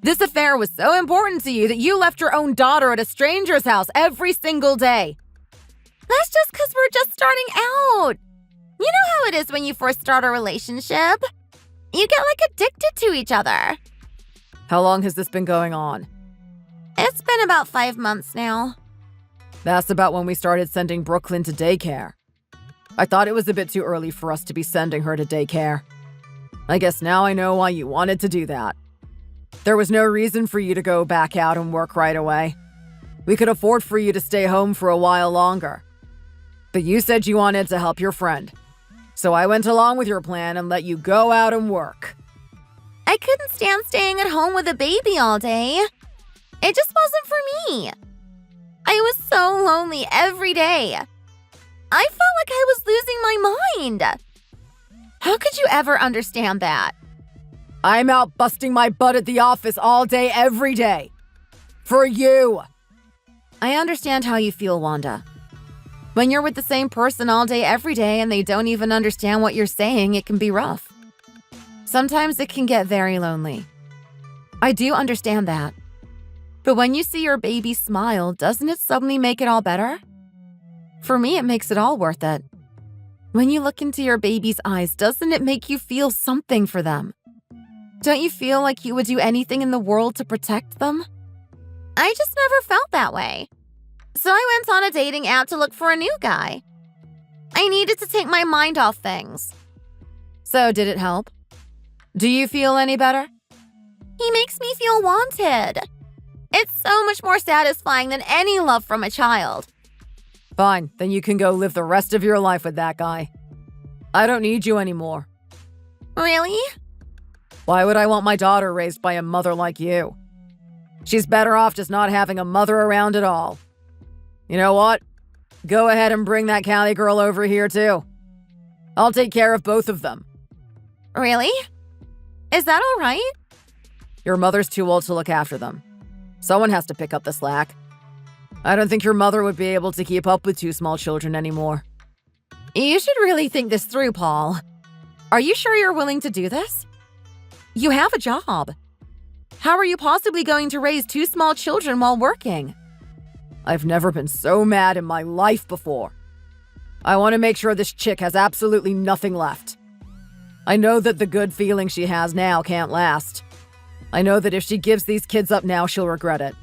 This affair was so important to you that you left your own daughter at a stranger's house every single day. That's just because we're just starting out. You know how it is when you first start a relationship. You get like addicted to each other. How long has this been going on? It's been about 5 months now. That's about when we started sending Brooklyn to daycare. I thought it was a bit too early for us to be sending her to daycare. I guess now I know why you wanted to do that. There was no reason for you to go back out and work right away. We could afford for you to stay home for a while longer. But you said you wanted to help your friend. So I went along with your plan and let you go out and work. I couldn't stand staying at home with a baby all day. It just wasn't for me. I was so lonely every day. I felt like I was losing my mind. How could you ever understand that? I'm out busting my butt at the office all day, every day. For you. I understand how you feel, Wanda. When you're with the same person all day, every day, and they don't even understand what you're saying, it can be rough. Sometimes it can get very lonely. I do understand that. But when you see your baby smile, doesn't it suddenly make it all better? For me, it makes it all worth it. When you look into your baby's eyes, doesn't it make you feel something for them? Don't you feel like you would do anything in the world to protect them? I just never felt that way. So I went on a dating app to look for a new guy. I needed to take my mind off things. So did it help? Do you feel any better? He makes me feel wanted. It's so much more satisfying than any love from a child. Fine, then you can go live the rest of your life with that guy. I don't need you anymore. Really? Why would I want my daughter raised by a mother like you? She's better off just not having a mother around at all. You know what? Go ahead and bring that Callie girl over here too. I'll take care of both of them. Really? Is that all right? Your mother's too old to look after them. Someone has to pick up the slack. I don't think your mother would be able to keep up with 2 small children anymore. You should really think this through, Paul. Are you sure you're willing to do this? You have a job. How are you possibly going to raise 2 small children while working? I've never been so mad in my life before. I want to make sure this chick has absolutely nothing left. I know that the good feeling she has now can't last. I know that if she gives these kids up now, she'll regret it.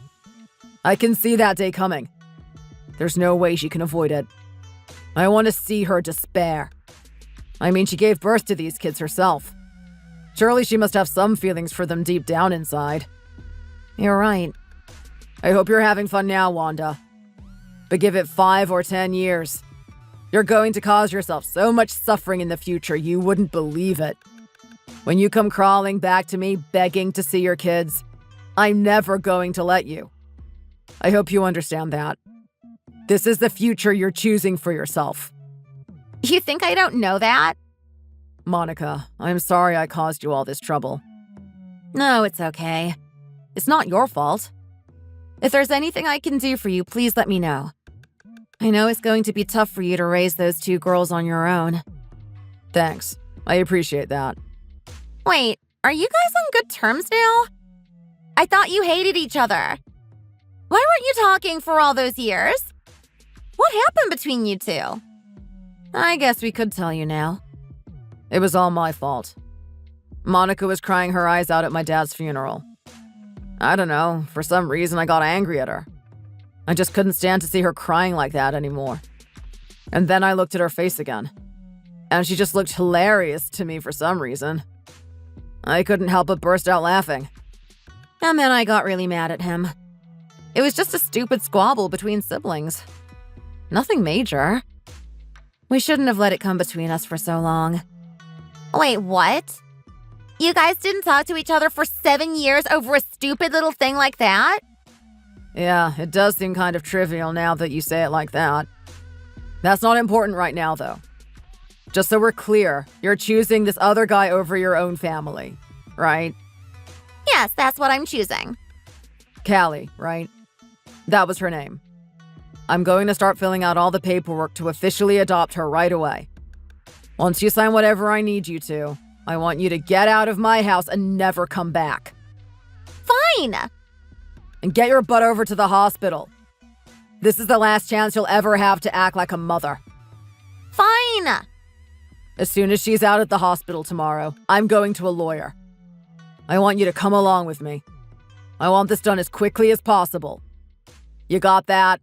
I can see that day coming. There's no way she can avoid it. I want to see her despair. I mean, she gave birth to these kids herself. Surely she must have some feelings for them deep down inside. You're right. I hope you're having fun now, Wanda. But give it 5 or 10 years. You're going to cause yourself so much suffering in the future you wouldn't believe it. When you come crawling back to me begging to see your kids, I'm never going to let you. I hope you understand that. This is the future you're choosing for yourself. You think I don't know that? Monica, I'm sorry I caused you all this trouble. No, it's okay. It's not your fault. If there's anything I can do for you, please let me know. I know it's going to be tough for you to raise those 2 girls on your own. Thanks. I appreciate that. Wait, are you guys on good terms now? I thought you hated each other. Why weren't you talking for all those years? What happened between you 2? I guess we could tell you now. It was all my fault. Monica was crying her eyes out at my dad's funeral. I don't know, for some reason I got angry at her. I just couldn't stand to see her crying like that anymore. And then I looked at her face again. And she just looked hilarious to me for some reason. I couldn't help but burst out laughing. And then I got really mad at him. It was just a stupid squabble between siblings. Nothing major. We shouldn't have let it come between us for so long. Wait, what? You guys didn't talk to each other for 7 years over a stupid little thing like that? Yeah, it does seem kind of trivial now that you say it like that. That's not important right now, though. Just so we're clear, you're choosing this other guy over your own family, right? Yes, that's what I'm choosing. Callie, right? That was her name. I'm going to start filling out all the paperwork to officially adopt her right away. Once you sign whatever I need you to, I want you to get out of my house and never come back. Fine! And get your butt over to the hospital. This is the last chance you'll ever have to act like a mother. Fine! As soon as she's out at the hospital tomorrow, I'm going to a lawyer. I want you to come along with me. I want this done as quickly as possible. You got that?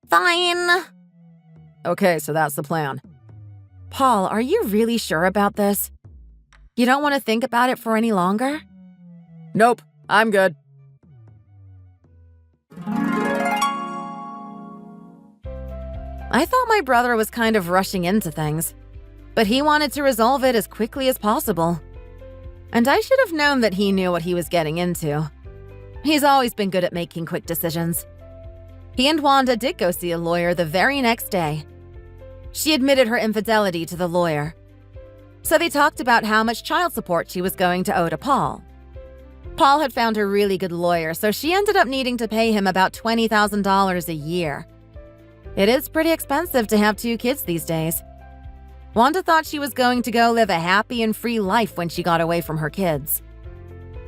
Fine. Okay, so that's the plan. Paul, are you really sure about this? You don't want to think about it for any longer? Nope, I'm good. I thought my brother was kind of rushing into things, but he wanted to resolve it as quickly as possible. And I should have known that he knew what he was getting into. He's always been good at making quick decisions. He and Wanda did go see a lawyer the very next day. She admitted her infidelity to the lawyer. So they talked about how much child support she was going to owe to Paul. Paul had found a really good lawyer, so she ended up needing to pay him about $20,000 a year. It is pretty expensive to have 2 kids these days. Wanda thought she was going to go live a happy and free life when she got away from her kids.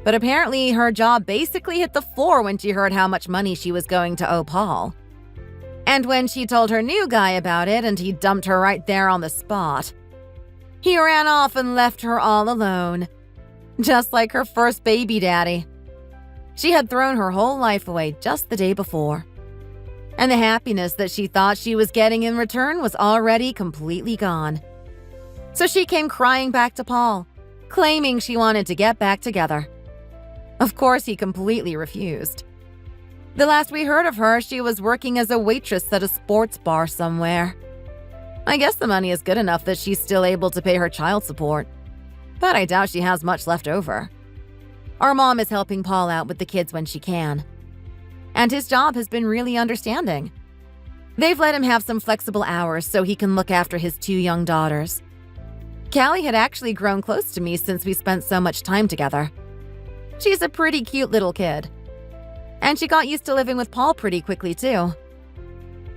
But apparently her jaw basically hit the floor when she heard how much money she was going to owe Paul. And when she told her new guy about it and he dumped her right there on the spot, he ran off and left her all alone, just like her first baby daddy. She had thrown her whole life away just the day before. And the happiness that she thought she was getting in return was already completely gone. So she came crying back to Paul, claiming she wanted to get back together. Of course, he completely refused. The last we heard of her, she was working as a waitress at a sports bar somewhere. I guess the money is good enough that she's still able to pay her child support, but I doubt she has much left over. Our mom is helping Paul out with the kids when she can. And his job has been really understanding. They've let him have some flexible hours so he can look after his 2 young daughters. Callie had actually grown close to me since we spent so much time together. She's a pretty cute little kid. And she got used to living with Paul pretty quickly too.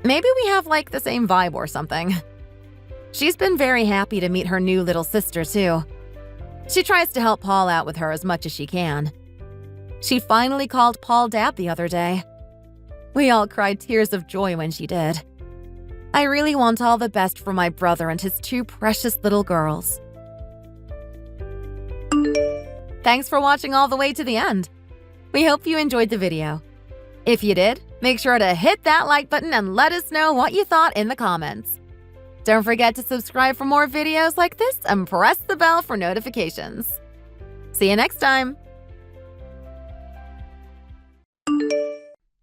Maybe we have like the same vibe or something. She's been very happy to meet her new little sister too. She tries to help Paul out with her as much as she can. She finally called Paul Dad the other day. We all cried tears of joy when she did. I really want all the best for my brother and his 2 precious little girls. Thanks for watching all the way to the end. We hope you enjoyed the video. If you did, make sure to hit that like button and let us know what you thought in the comments. Don't forget to subscribe for more videos like this and press the bell for notifications. See you next time!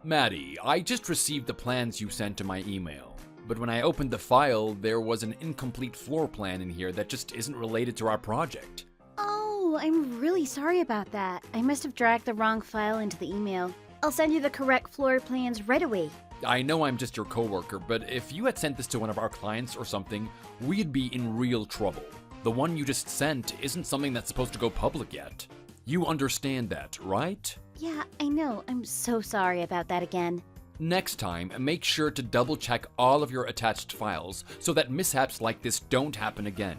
Maddie, I just received the plans you sent to my email, but when I opened the file, there was an incomplete floor plan in here that just isn't related to our project. Oh, I'm really sorry about that. I must have dragged the wrong file into the email. I'll send you the correct floor plans right away. I know I'm just your coworker, but if you had sent this to one of our clients or something, we'd be in real trouble. The one you just sent isn't something that's supposed to go public yet. You understand that, right? Yeah, I know. I'm so sorry about that again. Next time, make sure to double-check all of your attached files so that mishaps like this don't happen again.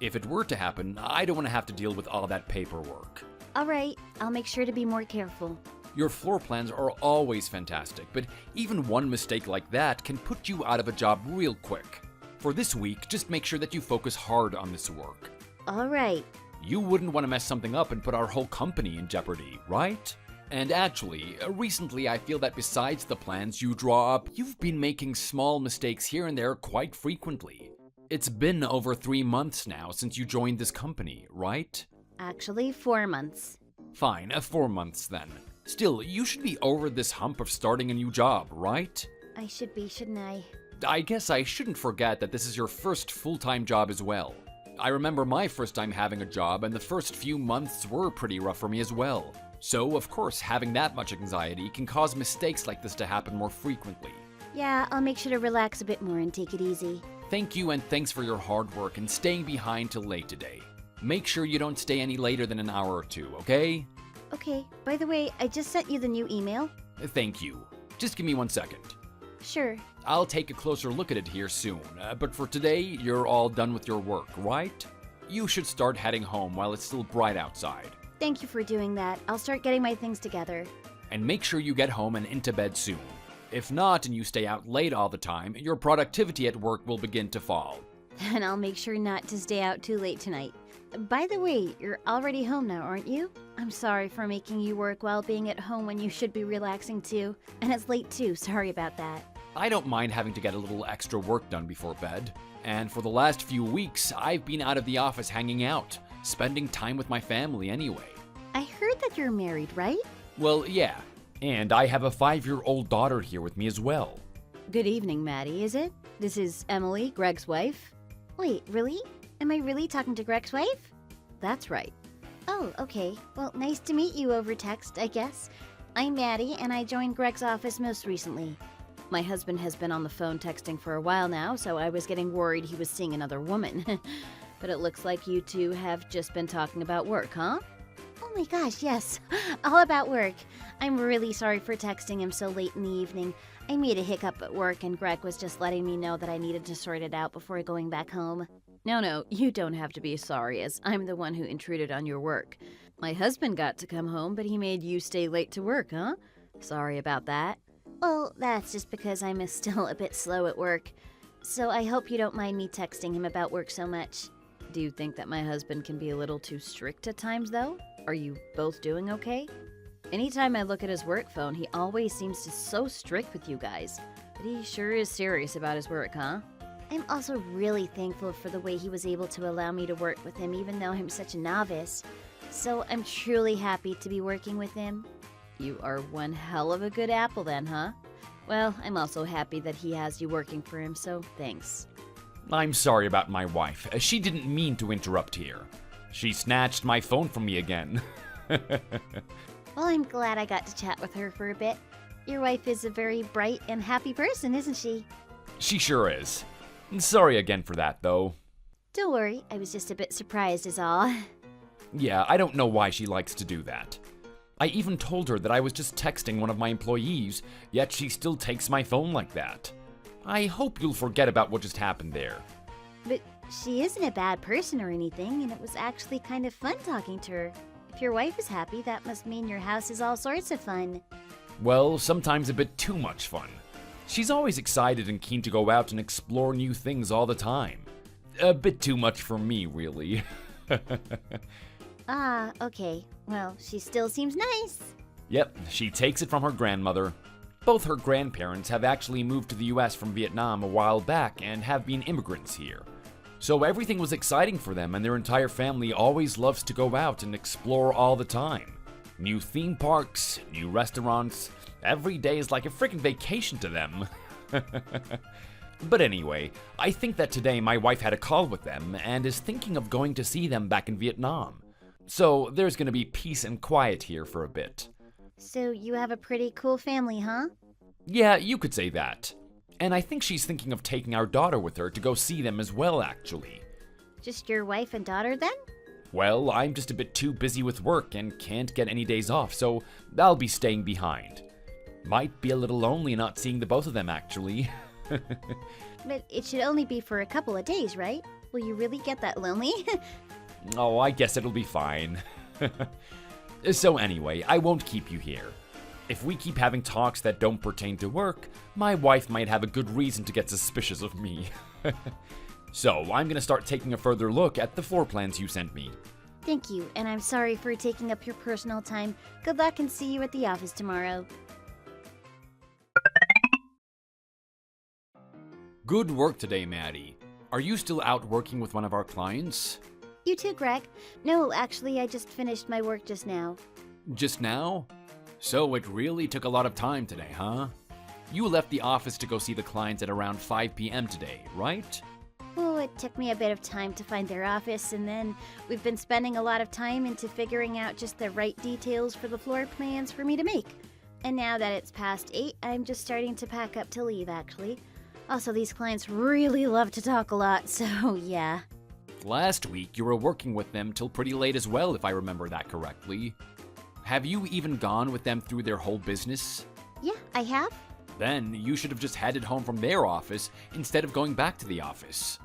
If it were to happen, I don't want to have to deal with all that paperwork. Alright, I'll make sure to be more careful. Your floor plans are always fantastic, but even one mistake like that can put you out of a job real quick. For this week, just make sure that you focus hard on this work. Alright. You wouldn't want to mess something up and put our whole company in jeopardy, right? And actually, recently I feel that besides the plans you draw up, you've been making small mistakes here and there quite frequently. It's been over 3 months now since you joined this company, right? Actually, 4 months. Fine, 4 months then. Still, you should be over this hump of starting a new job, right? I should be, shouldn't I? I guess I shouldn't forget that this is your first full-time job as well. I remember my first time having a job, and the first few months were pretty rough for me as well. So, of course, having that much anxiety can cause mistakes like this to happen more frequently. Yeah, I'll make sure to relax a bit more and take it easy. Thank you, and thanks for your hard work and staying behind till late today. Make sure you don't stay any later than an hour or 2, okay? Okay, by the way, I just sent you the new email. Thank you. Just give me 1 second. Sure. I'll take a closer look at it here soon, but for today, you're all done with your work, right? You should start heading home while it's still bright outside. Thank you for doing that. I'll start getting my things together. And make sure you get home and into bed soon. If not, and you stay out late all the time, your productivity at work will begin to fall. Then I'll make sure not to stay out too late tonight. By the way, you're already home now, aren't you? I'm sorry for making you work while being at home when you should be relaxing too. And it's late too, sorry about that. I don't mind having to get a little extra work done before bed. And for the last few weeks, I've been out of the office hanging out, spending time with my family anyway. I heard that you're married, right? Well, yeah. And I have a 5-year-old daughter here with me as well. Good evening, Maddie, is it? This is Emily, Greg's wife. Wait, really? Am I really talking to Greg's wife? That's right. Oh, okay. Well, nice to meet you over text, I guess. I'm Maddie, and I joined Greg's office most recently. My husband has been on the phone texting for a while now, so I was getting worried he was seeing another woman. But it looks like you two have just been talking about work, huh? Oh my gosh, yes. All about work. I'm really sorry for texting him so late in the evening. I made a hiccup at work, and Greg was just letting me know that I needed to sort it out before going back home. No, you don't have to be sorry, as I'm the one who intruded on your work. My husband got to come home, but he made you stay late to work, huh? Sorry about that. Well, that's just because I'm still a bit slow at work. So I hope you don't mind me texting him about work so much. Do you think that my husband can be a little too strict at times, though? Are you both doing okay? Anytime I look at his work phone, he always seems to so strict with you guys. But he sure is serious about his work, huh? I'm also really thankful for the way he was able to allow me to work with him even though I'm such a novice. So I'm truly happy to be working with him. You are one hell of a good apple then, huh? Well, I'm also happy that he has you working for him, so thanks. I'm sorry about my wife. She didn't mean to interrupt here. She snatched my phone from me again. Well, I'm glad I got to chat with her for a bit. Your wife is a very bright and happy person, isn't she? She sure is. Sorry again for that, though. Don't worry, I was just a bit surprised is all. Yeah, I don't know why she likes to do that. I even told her that I was just texting one of my employees, yet she still takes my phone like that. I hope you'll forget about what just happened there. But she isn't a bad person or anything, and it was actually kind of fun talking to her. If your wife is happy, that must mean your house is all sorts of fun. Well, sometimes a bit too much fun. She's always excited and keen to go out and explore new things all the time. A bit too much for me, really. Ah, okay. Well, she still seems nice. Yep, she takes it from her grandmother. Both her grandparents have actually moved to the US from Vietnam a while back and have been immigrants here. So everything was exciting for them, and their entire family always loves to go out and explore all the time. New theme parks, new restaurants. Every day is like a freaking vacation to them. But anyway, I think that today my wife had a call with them and is thinking of going to see them back in Vietnam. So there's gonna be peace and quiet here for a bit. So you have a pretty cool family, huh? Yeah, you could say that. And I think she's thinking of taking our daughter with her to go see them as well, actually. Just your wife and daughter then? Well, I'm just a bit too busy with work and can't get any days off, so I'll be staying behind. Might be a little lonely not seeing the both of them, actually. But it should only be for a couple of days, right? Will you really get that lonely? Oh, I guess it'll be fine. So anyway, I won't keep you here. If we keep having talks that don't pertain to work, my wife might have a good reason to get suspicious of me. So I'm gonna start taking a further look at the floor plans you sent me. Thank you, and I'm sorry for taking up your personal time. Good luck and see you at the office tomorrow. Good work today, Maddie. Are you still out working with one of our clients? You too, Greg. No, actually, I just finished my work just now. Just now? So it really took a lot of time today, huh? You left the office to go see the clients at around 5 p.m. today, right? Oh, it took me a bit of time to find their office, and then we've been spending a lot of time into figuring out just the right details for the floor plans for me to make. And now that it's past 8, I'm just starting to pack up to leave, actually. Also, these clients really love to talk a lot, so yeah. Last week, you were working with them till pretty late as well, if I remember that correctly. Have you even gone with them through their whole business? Yeah, I have. Then you should have just headed home from their office instead of going back to the office.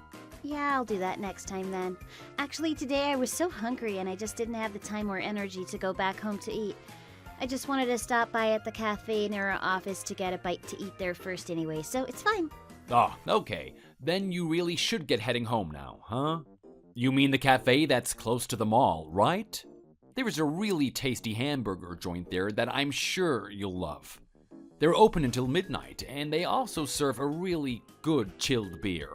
Yeah, I'll do that next time then. Actually, today I was so hungry and I just didn't have the time or energy to go back home to eat. I just wanted to stop by at the cafe near our office to get a bite to eat there first anyway, so it's fine. Ah, okay. Then you really should get heading home now, huh? You mean the cafe that's close to the mall, right? There is a really tasty hamburger joint there that I'm sure you'll love. They're open until midnight, and they also serve a really good chilled beer.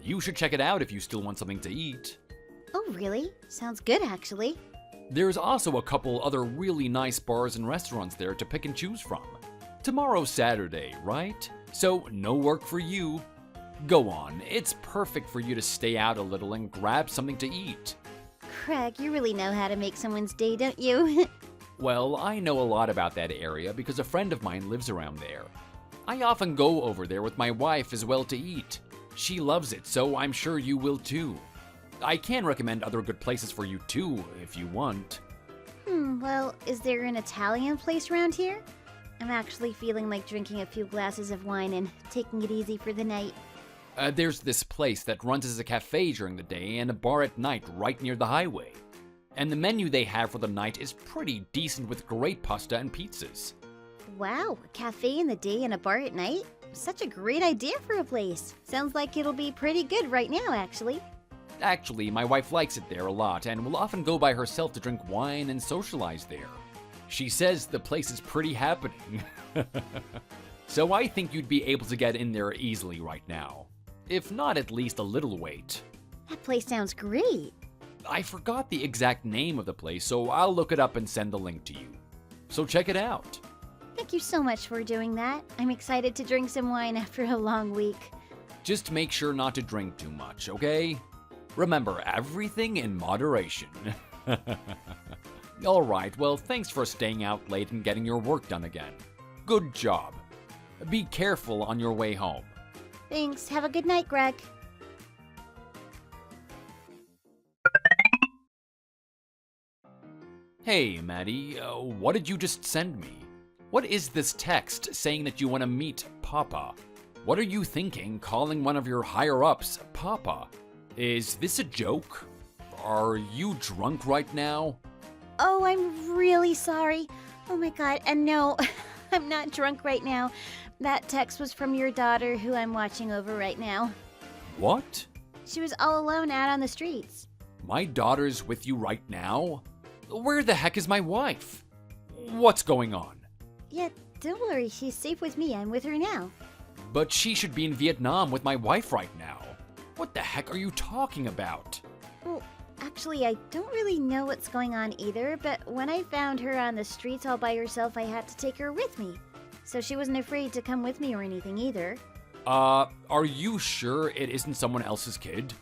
You should check it out if you still want something to eat. Oh, really? Sounds good, actually. There's also a couple other really nice bars and restaurants there to pick and choose from. Tomorrow's Saturday, right? So no work for you. Go on, it's perfect for you to stay out a little and grab something to eat. Craig, you really know how to make someone's day, don't you? Well, I know a lot about that area because a friend of mine lives around there. I often go over there with my wife as well to eat. She loves it, so I'm sure you will too. I can recommend other good places for you too, if you want. Well, is there an Italian place around here? I'm actually feeling like drinking a few glasses of wine and taking it easy for the night. There's this place that runs as a cafe during the day and a bar at night right near the highway. And the menu they have for the night is pretty decent with great pasta and pizzas. Wow, a cafe in the day and a bar at night? Such a great idea for a place. Sounds like it'll be pretty good right now, actually. Actually, my wife likes it there a lot and will often go by herself to drink wine and socialize there. She says the place is pretty happening. So I think you'd be able to get in there easily right now. If not at least a little wait. That place sounds great. I forgot the exact name of the place, so I'll look it up and send the link to you. So check it out. Thank you so much for doing that. I'm excited to drink some wine after a long week. Just make sure not to drink too much, okay? Remember, everything in moderation. Alright, well, thanks for staying out late and getting your work done again. Good job. Be careful on your way home. Thanks. Have a good night, Greg. Hey, Maddie, what did you just send me? What is this text saying that you want to meet Papa? What are you thinking calling one of your higher-ups Papa? Is this a joke? Are you drunk right now? Oh, I'm really sorry. Oh my god, and no, I'm not drunk right now. That text was from your daughter, who I'm watching over right now. What? She was all alone out on the streets. My daughter's with you right now? Where the heck is my wife? What's going on? Yeah, don't worry, she's safe with me. I'm with her now. But she should be in Vietnam with my wife right now. What the heck are you talking about? Well, actually, I don't really know what's going on either, but when I found her on the streets all by herself, I had to take her with me. So she wasn't afraid to come with me or anything either. Are you sure it isn't someone else's kid?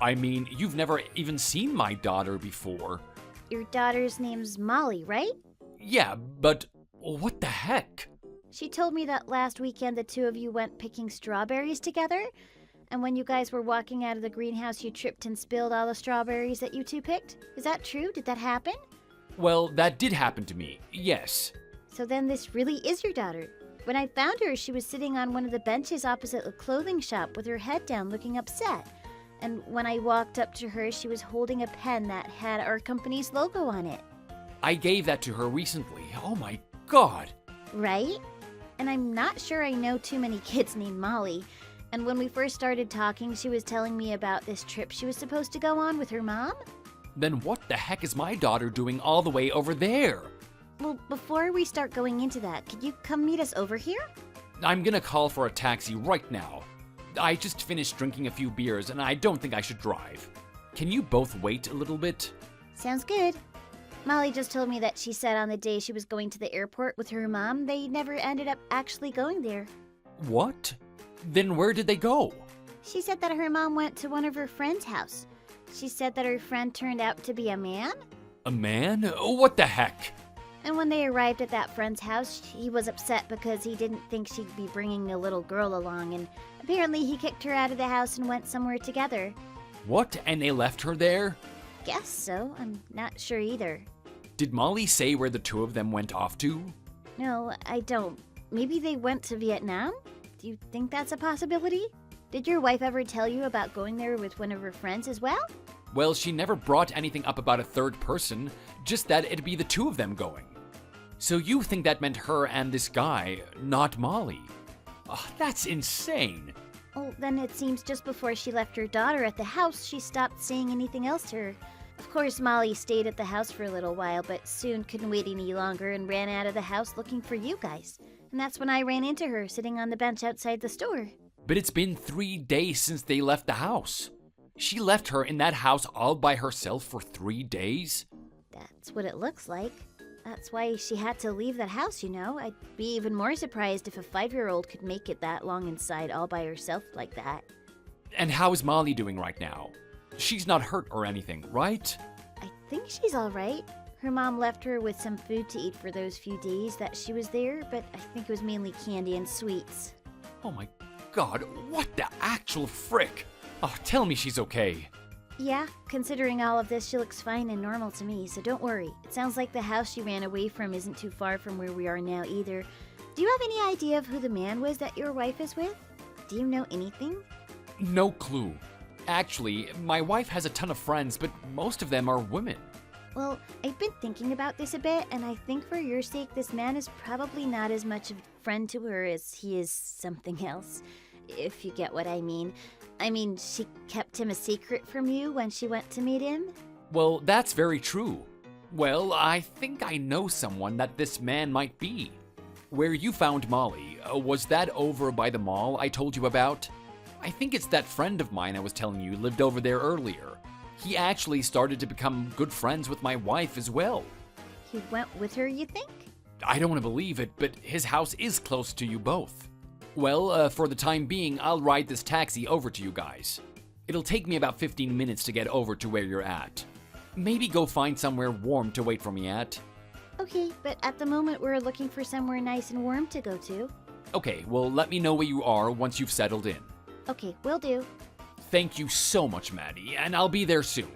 I mean, you've never even seen my daughter before. Your daughter's name's Molly, right? Yeah, but what the heck? She told me that last weekend the two of you went picking strawberries together, and when you guys were walking out of the greenhouse, you tripped and spilled all the strawberries that you two picked. Is that true? Did that happen? Well, that did happen to me, yes. So then this really is your daughter. When I found her, she was sitting on one of the benches opposite the clothing shop with her head down looking upset. And when I walked up to her, she was holding a pen that had our company's logo on it. I gave that to her recently. Oh my god. Right? And I'm not sure I know too many kids named Molly. And when we first started talking, she was telling me about this trip she was supposed to go on with her mom. Then what the heck is my daughter doing all the way over there? Well, before we start going into that, could you come meet us over here? I'm gonna call for a taxi right now. I just finished drinking a few beers and I don't think I should drive. Can you both wait a little bit? Sounds good. Molly just told me that she said on the day she was going to the airport with her mom, they never ended up actually going there. What? Then where did they go? She said that her mom went to one of her friend's house. She said that her friend turned out to be a man. A man? What the heck? And when they arrived at that friend's house, he was upset because he didn't think she'd be bringing a little girl along, and apparently he kicked her out of the house and went somewhere together. What? And they left her there? Guess so. I'm not sure either. Did Molly say where the two of them went off to? No, I don't. Maybe they went to Vietnam? Do you think that's a possibility? Did your wife ever tell you about going there with one of her friends as well? Well, she never brought anything up about a third person, just that it'd be the two of them going. So you think that meant her and this guy, not Molly? That's insane. Oh, then it seems just before she left her daughter at the house, she stopped saying anything else to her. Of course, Molly stayed at the house for a little while, but soon couldn't wait any longer and ran out of the house looking for you guys. And that's when I ran into her, sitting on the bench outside the store. But it's been 3 days since they left the house. She left her in that house all by herself for 3 days? That's what it looks like. That's why she had to leave that house, you know. I'd be even more surprised if a 5-year-old could make it that long inside all by herself like that. And how is Molly doing right now? She's not hurt or anything, right? I think she's all right. Her mom left her with some food to eat for those few days that she was there, but I think it was mainly candy and sweets. Oh my god, what the actual frick? Oh, tell me she's okay. Yeah, considering all of this, she looks fine and normal to me, so don't worry. It sounds like the house she ran away from isn't too far from where we are now either. Do you have any idea of who the man was that your wife is with? Do you know anything? No clue. Actually, my wife has a ton of friends, but most of them are women. Well, I've been thinking about this a bit, and I think for your sake, this man is probably not as much of a friend to her as he is something else, if you get what I mean. I mean, she kept him a secret from you when she went to meet him? Well, that's very true. Well, I think I know someone that this man might be. Where you found Molly, was that over by the mall I told you about? I think it's that friend of mine I was telling you lived over there earlier. He actually started to become good friends with my wife as well. He went with her, you think? I don't want to believe it, but his house is close to you both. Well, for the time being, I'll ride this taxi over to you guys. It'll take me about 15 minutes to get over to where you're at. Maybe go find somewhere warm to wait for me at. Okay, but at the moment we're looking for somewhere nice and warm to go to. Okay, well, let me know where you are once you've settled in. Okay, will do. Thank you so much, Maddie, and I'll be there soon.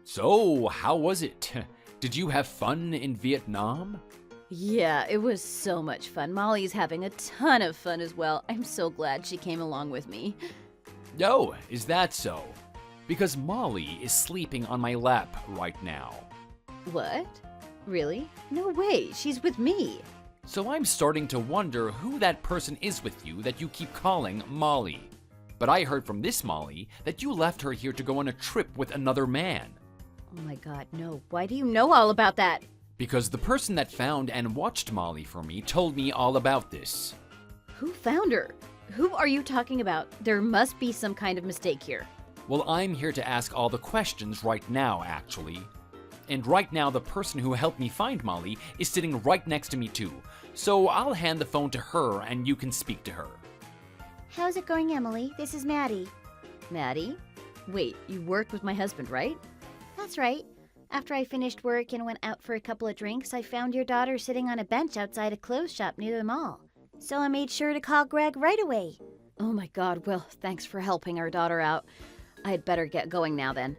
So, how was it? Did you have fun in Vietnam? Yeah, it was so much fun. Molly's having a ton of fun as well. I'm so glad she came along with me. Oh, is that so? Because Molly is sleeping on my lap right now. What? Really? No way, she's with me. So I'm starting to wonder who that person is with you that you keep calling Molly. But I heard from this Molly that you left her here to go on a trip with another man. Oh my god, no. Why do you know all about that? Because the person that found and watched Molly for me told me all about this. Who found her? Who are you talking about? There must be some kind of mistake here. Well, I'm here to ask all the questions right now, actually. And right now, the person who helped me find Molly is sitting right next to me too. So I'll hand the phone to her and you can speak to her. How's it going, Emily? This is Maddie. Maddie? Wait, you worked with my husband, right? That's right. After I finished work and went out for a couple of drinks, I found your daughter sitting on a bench outside a clothes shop near the mall. So I made sure to call Greg right away. Oh my god, well, thanks for helping our daughter out. I'd better get going now then.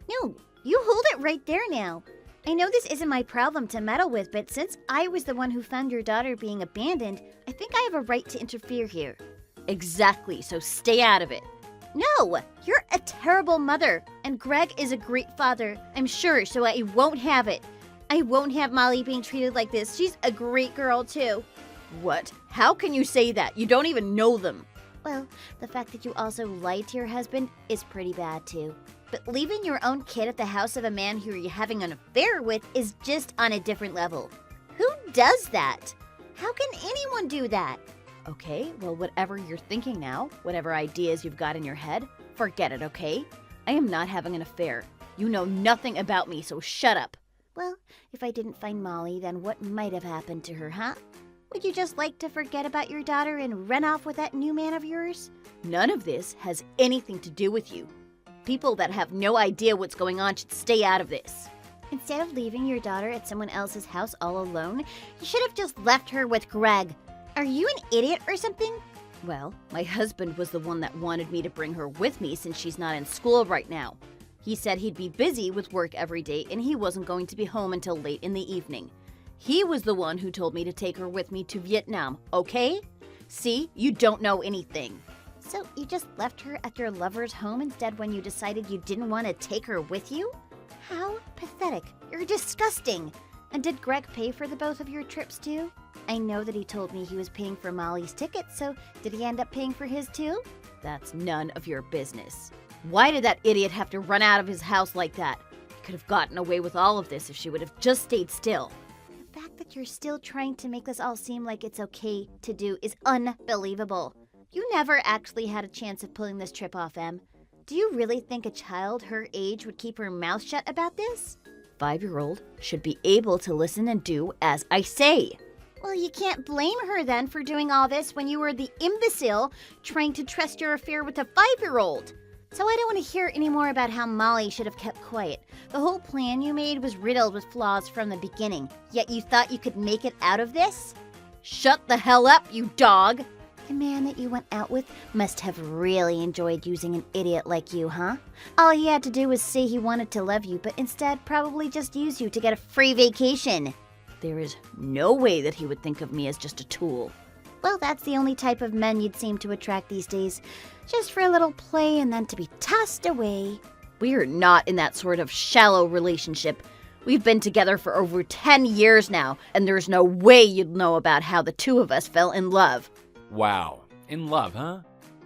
No, you hold it right there now. I know this isn't my problem to meddle with, but since I was the one who found your daughter being abandoned, I think I have a right to interfere here. Exactly, so stay out of it. No, you're a terrible mother, and Greg is a great father, I'm sure, so I won't have it. I won't have Molly being treated like this. She's a great girl, too. What? How can you say that? You don't even know them. Well, the fact that you also lied to your husband is pretty bad, too. But leaving your own kid at the house of a man who you're having an affair with is just on a different level. Who does that? How can anyone do that? Okay, well, whatever you're thinking now, whatever ideas you've got in your head, forget it, okay? I am not having an affair. You know nothing about me, so shut up. Well, if I didn't find Molly, then what might have happened to her, huh? Would you just like to forget about your daughter and run off with that new man of yours? None of this has anything to do with you. People that have no idea what's going on should stay out of this. Instead of leaving your daughter at someone else's house all alone, you should have just left her with Greg. Are you an idiot or something? Well, my husband was the one that wanted me to bring her with me since she's not in school right now. He said he'd be busy with work every day and he wasn't going to be home until late in the evening. He was the one who told me to take her with me to Vietnam, okay? See, you don't know anything. So you just left her at your lover's home instead when you decided you didn't want to take her with you? How pathetic. You're disgusting. And did Greg pay for the both of your trips too? I know that he told me he was paying for Molly's ticket, so did he end up paying for his too? That's none of your business. Why did that idiot have to run out of his house like that? He could have gotten away with all of this if she would have just stayed still. The fact that you're still trying to make this all seem like it's okay to do is unbelievable. You never actually had a chance of pulling this trip off, Em. Do you really think a child her age would keep her mouth shut about this? 5-year-old should be able to listen and do as I say. Well, you can't blame her then for doing all this when you were the imbecile trying to trust your affair with a 5-year-old. So I don't want to hear any more about how Molly should have kept quiet. The whole plan you made was riddled with flaws from the beginning, yet you thought you could make it out of this? Shut the hell up, you dog! The man that you went out with must have really enjoyed using an idiot like you, huh? All he had to do was say he wanted to love you, but instead probably just use you to get a free vacation. There is no way that he would think of me as just a tool. Well, that's the only type of men you'd seem to attract these days. Just for a little play and then to be tossed away. We're not in that sort of shallow relationship. We've been together for over 10 years now, and there's no way you'd know about how the two of us fell in love. Wow. In love, huh?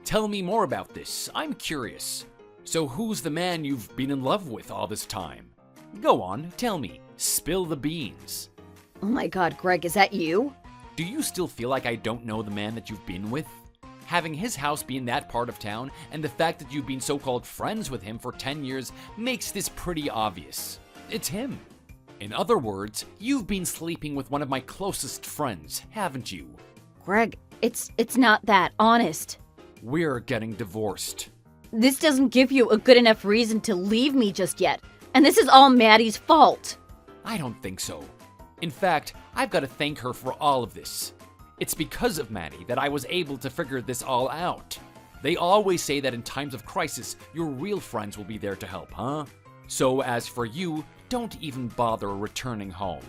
Tell me more about this. I'm curious. So who's the man you've been in love with all this time? Go on, tell me. Spill the beans. Oh my God, Greg, is that you? Do you still feel like I don't know the man that you've been with? Having his house be in that part of town, and the fact that you've been so-called friends with him for 10 years makes this pretty obvious. It's him. In other words, you've been sleeping with one of my closest friends, haven't you? Greg, it's not that, honest. We're getting divorced. This doesn't give you a good enough reason to leave me just yet. And this is all Maddie's fault. I don't think so. In fact, I've got to thank her for all of this. It's because of Maddie that I was able to figure this all out. They always say that in times of crisis, your real friends will be there to help, huh? So as for you, don't even bother returning home.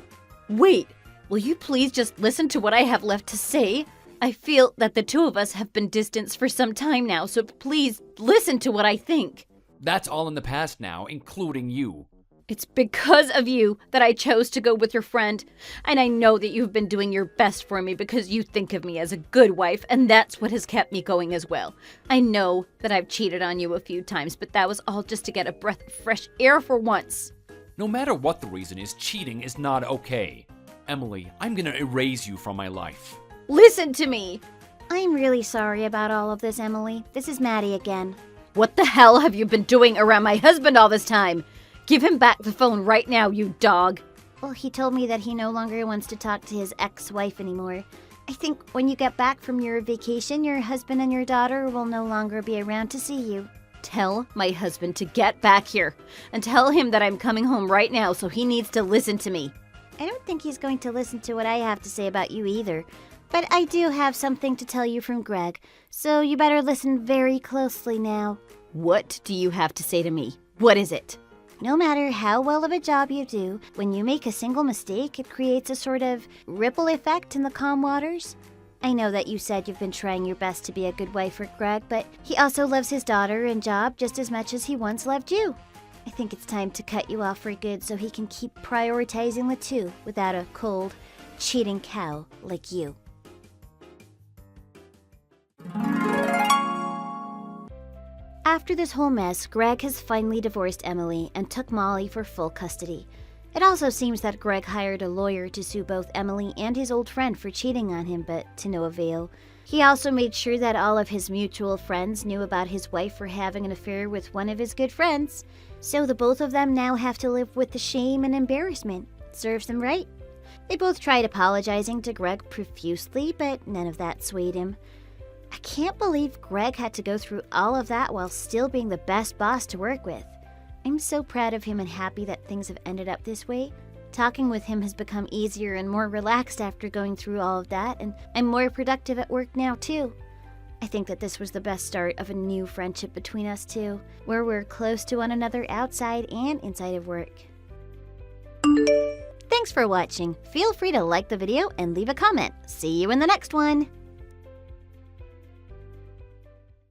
Wait, will you please just listen to what I have left to say? I feel that the two of us have been distanced for some time now, so please listen to what I think. That's all in the past now, including you. It's because of you that I chose to go with your friend, and I know that you've been doing your best for me because you think of me as a good wife, and that's what has kept me going as well. I know that I've cheated on you a few times, but that was all just to get a breath of fresh air for once. No matter what the reason is, cheating is not okay. Emily, I'm gonna erase you from my life. Listen to me! I'm really sorry about all of this, Emily. This is Maddie again. What the hell have you been doing around my husband all this time? Give him back the phone right now, you dog. Well, he told me that he no longer wants to talk to his ex-wife anymore. I think when you get back from your vacation, your husband and your daughter will no longer be around to see you. Tell my husband to get back here, and tell him that I'm coming home right now, so he needs to listen to me. I don't think he's going to listen to what I have to say about you either. But I do have something to tell you from Greg, so you better listen very closely now. What do you have to say to me? What is it? No matter how well of a job you do, when you make a single mistake, it creates a sort of ripple effect in the calm waters. I know that you said you've been trying your best to be a good wife for Greg, but he also loves his daughter and job just as much as he once loved you. I think it's time to cut you off for good so he can keep prioritizing the two without a cold, cheating cow like you. After this whole mess, Greg has finally divorced Emily and took Molly for full custody. It also seems that Greg hired a lawyer to sue both Emily and his old friend for cheating on him, but to no avail. He also made sure that all of his mutual friends knew about his wife for having an affair with one of his good friends. So the both of them now have to live with the shame and embarrassment. Serves them right. They both tried apologizing to Greg profusely, but none of that swayed him. I can't believe Greg had to go through all of that while still being the best boss to work with. I'm so proud of him and happy that things have ended up this way. Talking with him has become easier and more relaxed after going through all of that, and I'm more productive at work now too. I think that this was the best start of a new friendship between us two, where we're close to one another outside and inside of work. Thanks for watching. Feel free to like the video and leave a comment. See you in the next one!